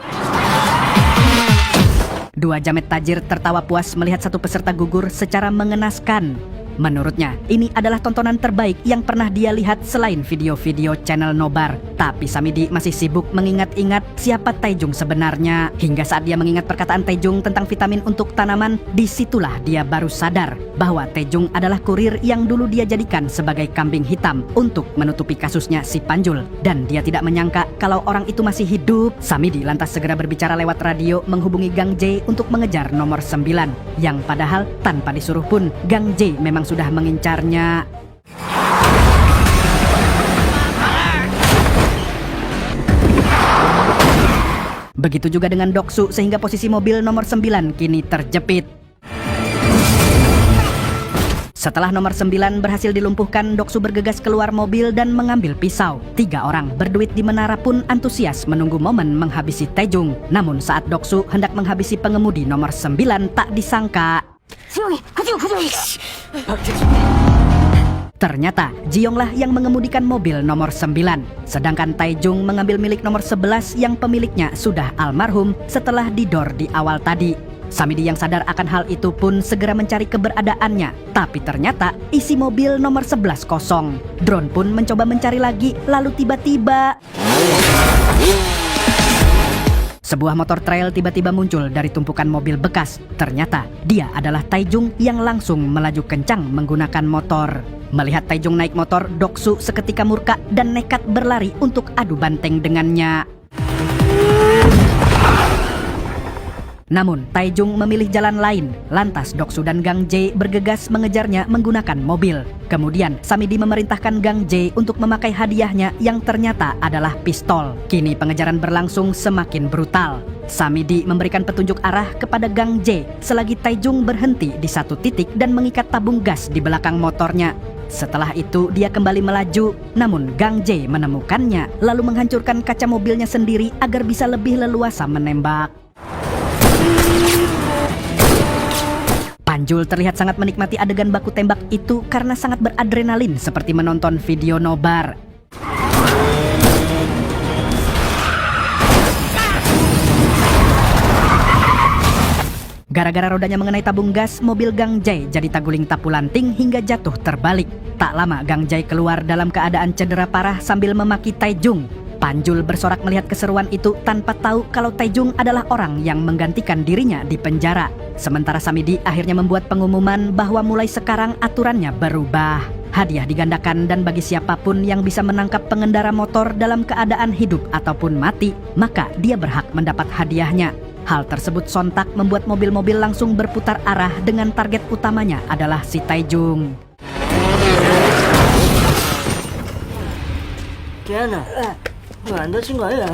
dua jamet tajir tertawa puas melihat satu peserta gugur secara mengenaskan. Menurutnya, ini adalah tontonan terbaik yang pernah dia lihat selain video-video channel Nobar. Tapi Samidi masih sibuk mengingat-ingat siapa Taejung sebenarnya. Hingga saat dia mengingat perkataan Taejung tentang vitamin untuk tanaman, disitulah dia baru sadar bahwa Taejung adalah kurir yang dulu dia jadikan sebagai kambing hitam untuk menutupi kasusnya si Panjul. Dan dia tidak menyangka kalau orang itu masih hidup. Samidi lantas segera berbicara lewat radio menghubungi Gang Jae untuk mengejar nomor 9. Yang padahal tanpa disuruh pun, Gang Jae memang sudah mengincarnya. Begitu juga dengan Doksu sehingga posisi mobil nomor 9 kini terjepit. Setelah nomor 9 berhasil dilumpuhkan, Doksu bergegas keluar mobil dan mengambil pisau. 3 orang berduit di menara pun antusias menunggu momen menghabisi Taejung. Namun saat Doksu hendak menghabisi pengemudi nomor 9, tak disangka ternyata Jionglah yang mengemudikan mobil nomor 9. Sedangkan Taejung mengambil milik nomor 11 yang pemiliknya sudah almarhum setelah didor di awal tadi. Samidi yang sadar akan hal itu pun segera mencari keberadaannya. Tapi ternyata isi mobil nomor 11 kosong. Drone pun mencoba mencari lagi, lalu tiba-tiba sebuah motor trail tiba-tiba muncul dari tumpukan mobil bekas. Ternyata dia adalah Taejung yang langsung melaju kencang menggunakan motor. Melihat Taejung naik motor, Doksu seketika murka dan nekat berlari untuk adu banteng dengannya. Namun Taejung memilih jalan lain. Lantas Doksu dan Gang Jae bergegas mengejarnya menggunakan mobil. Kemudian Samidi memerintahkan Gang Jae untuk memakai hadiahnya yang ternyata adalah pistol. Kini pengejaran berlangsung semakin brutal. Samidi memberikan petunjuk arah kepada Gang Jae selagi Taejung berhenti di satu titik dan mengikat tabung gas di belakang motornya. Setelah itu dia kembali melaju, namun Gang Jae menemukannya lalu menghancurkan kaca mobilnya sendiri agar bisa lebih leluasa menembak. Panjul terlihat sangat menikmati adegan baku tembak itu karena sangat beradrenalin seperti menonton video Nobar. Gara-gara rodanya mengenai tabung gas, mobil Gang Jae jadi taguling tapulanting hingga jatuh terbalik. Tak lama Gang Jae keluar dalam keadaan cedera parah sambil memaki Taejung. Panjul bersorak melihat keseruan itu tanpa tahu kalau Taejung adalah orang yang menggantikan dirinya di penjara. Sementara Samidi akhirnya membuat pengumuman bahwa mulai sekarang aturannya berubah. Hadiah digandakan dan bagi siapapun yang bisa menangkap pengendara motor dalam keadaan hidup ataupun mati, maka dia berhak mendapat hadiahnya. Hal tersebut sontak membuat mobil-mobil langsung berputar arah dengan target utamanya adalah si Taejung. Kiana, 안 다친 거 아니야?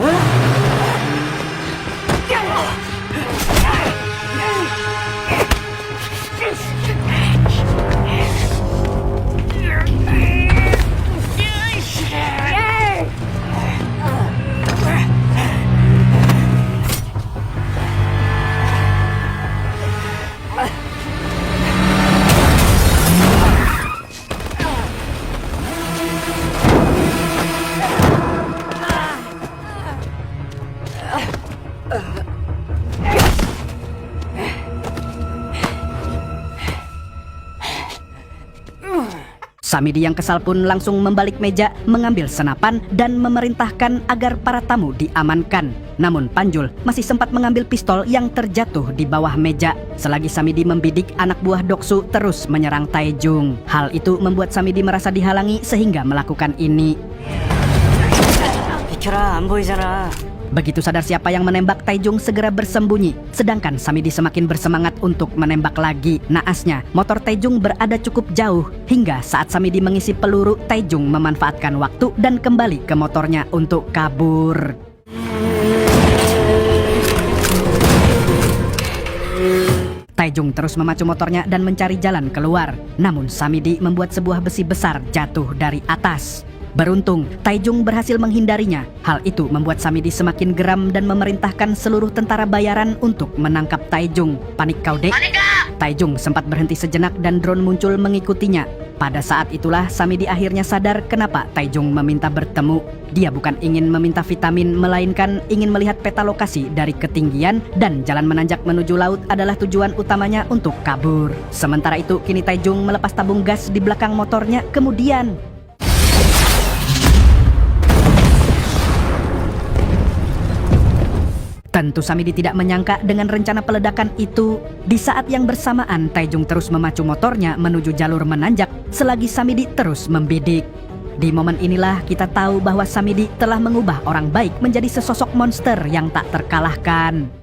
Samidi yang kesal pun langsung membalik meja, mengambil senapan dan memerintahkan agar para tamu diamankan. Namun Panjul masih sempat mengambil pistol yang terjatuh di bawah meja. Selagi Samidi membidik, anak buah Doksu terus menyerang Taejung. Hal itu membuat Samidi merasa dihalangi sehingga melakukan ini. 비켜라, 안 보이잖아. Begitu sadar siapa yang menembak, Taejung segera bersembunyi. Sedangkan Samidi semakin bersemangat untuk menembak lagi. Naasnya, motor Taejung berada cukup jauh. Hingga saat Samidi mengisi peluru, Taejung memanfaatkan waktu dan kembali ke motornya untuk kabur. Taejung terus memacu motornya dan mencari jalan keluar. Namun Samidi membuat sebuah besi besar jatuh dari atas. Beruntung, Taejung berhasil menghindarinya. Hal itu membuat Samidi semakin geram dan memerintahkan seluruh tentara bayaran untuk menangkap Taejung. Panik kau, Dek? Taejung sempat berhenti sejenak dan drone muncul mengikutinya. Pada saat itulah Samidi akhirnya sadar kenapa Taejong meminta bertemu. Dia bukan ingin meminta vitamin, melainkan ingin melihat peta lokasi dari ketinggian dan jalan menanjak menuju laut adalah tujuan utamanya untuk kabur. Sementara itu, kini Taejong melepas tabung gas di belakang motornya, kemudian tentu Samidi tidak menyangka dengan rencana peledakan itu. Di saat yang bersamaan, Taejong terus memacu motornya menuju jalur menanjak selagi Samidi terus membidik. Di momen inilah kita tahu bahwa Samidi telah mengubah orang baik menjadi sesosok monster yang tak terkalahkan.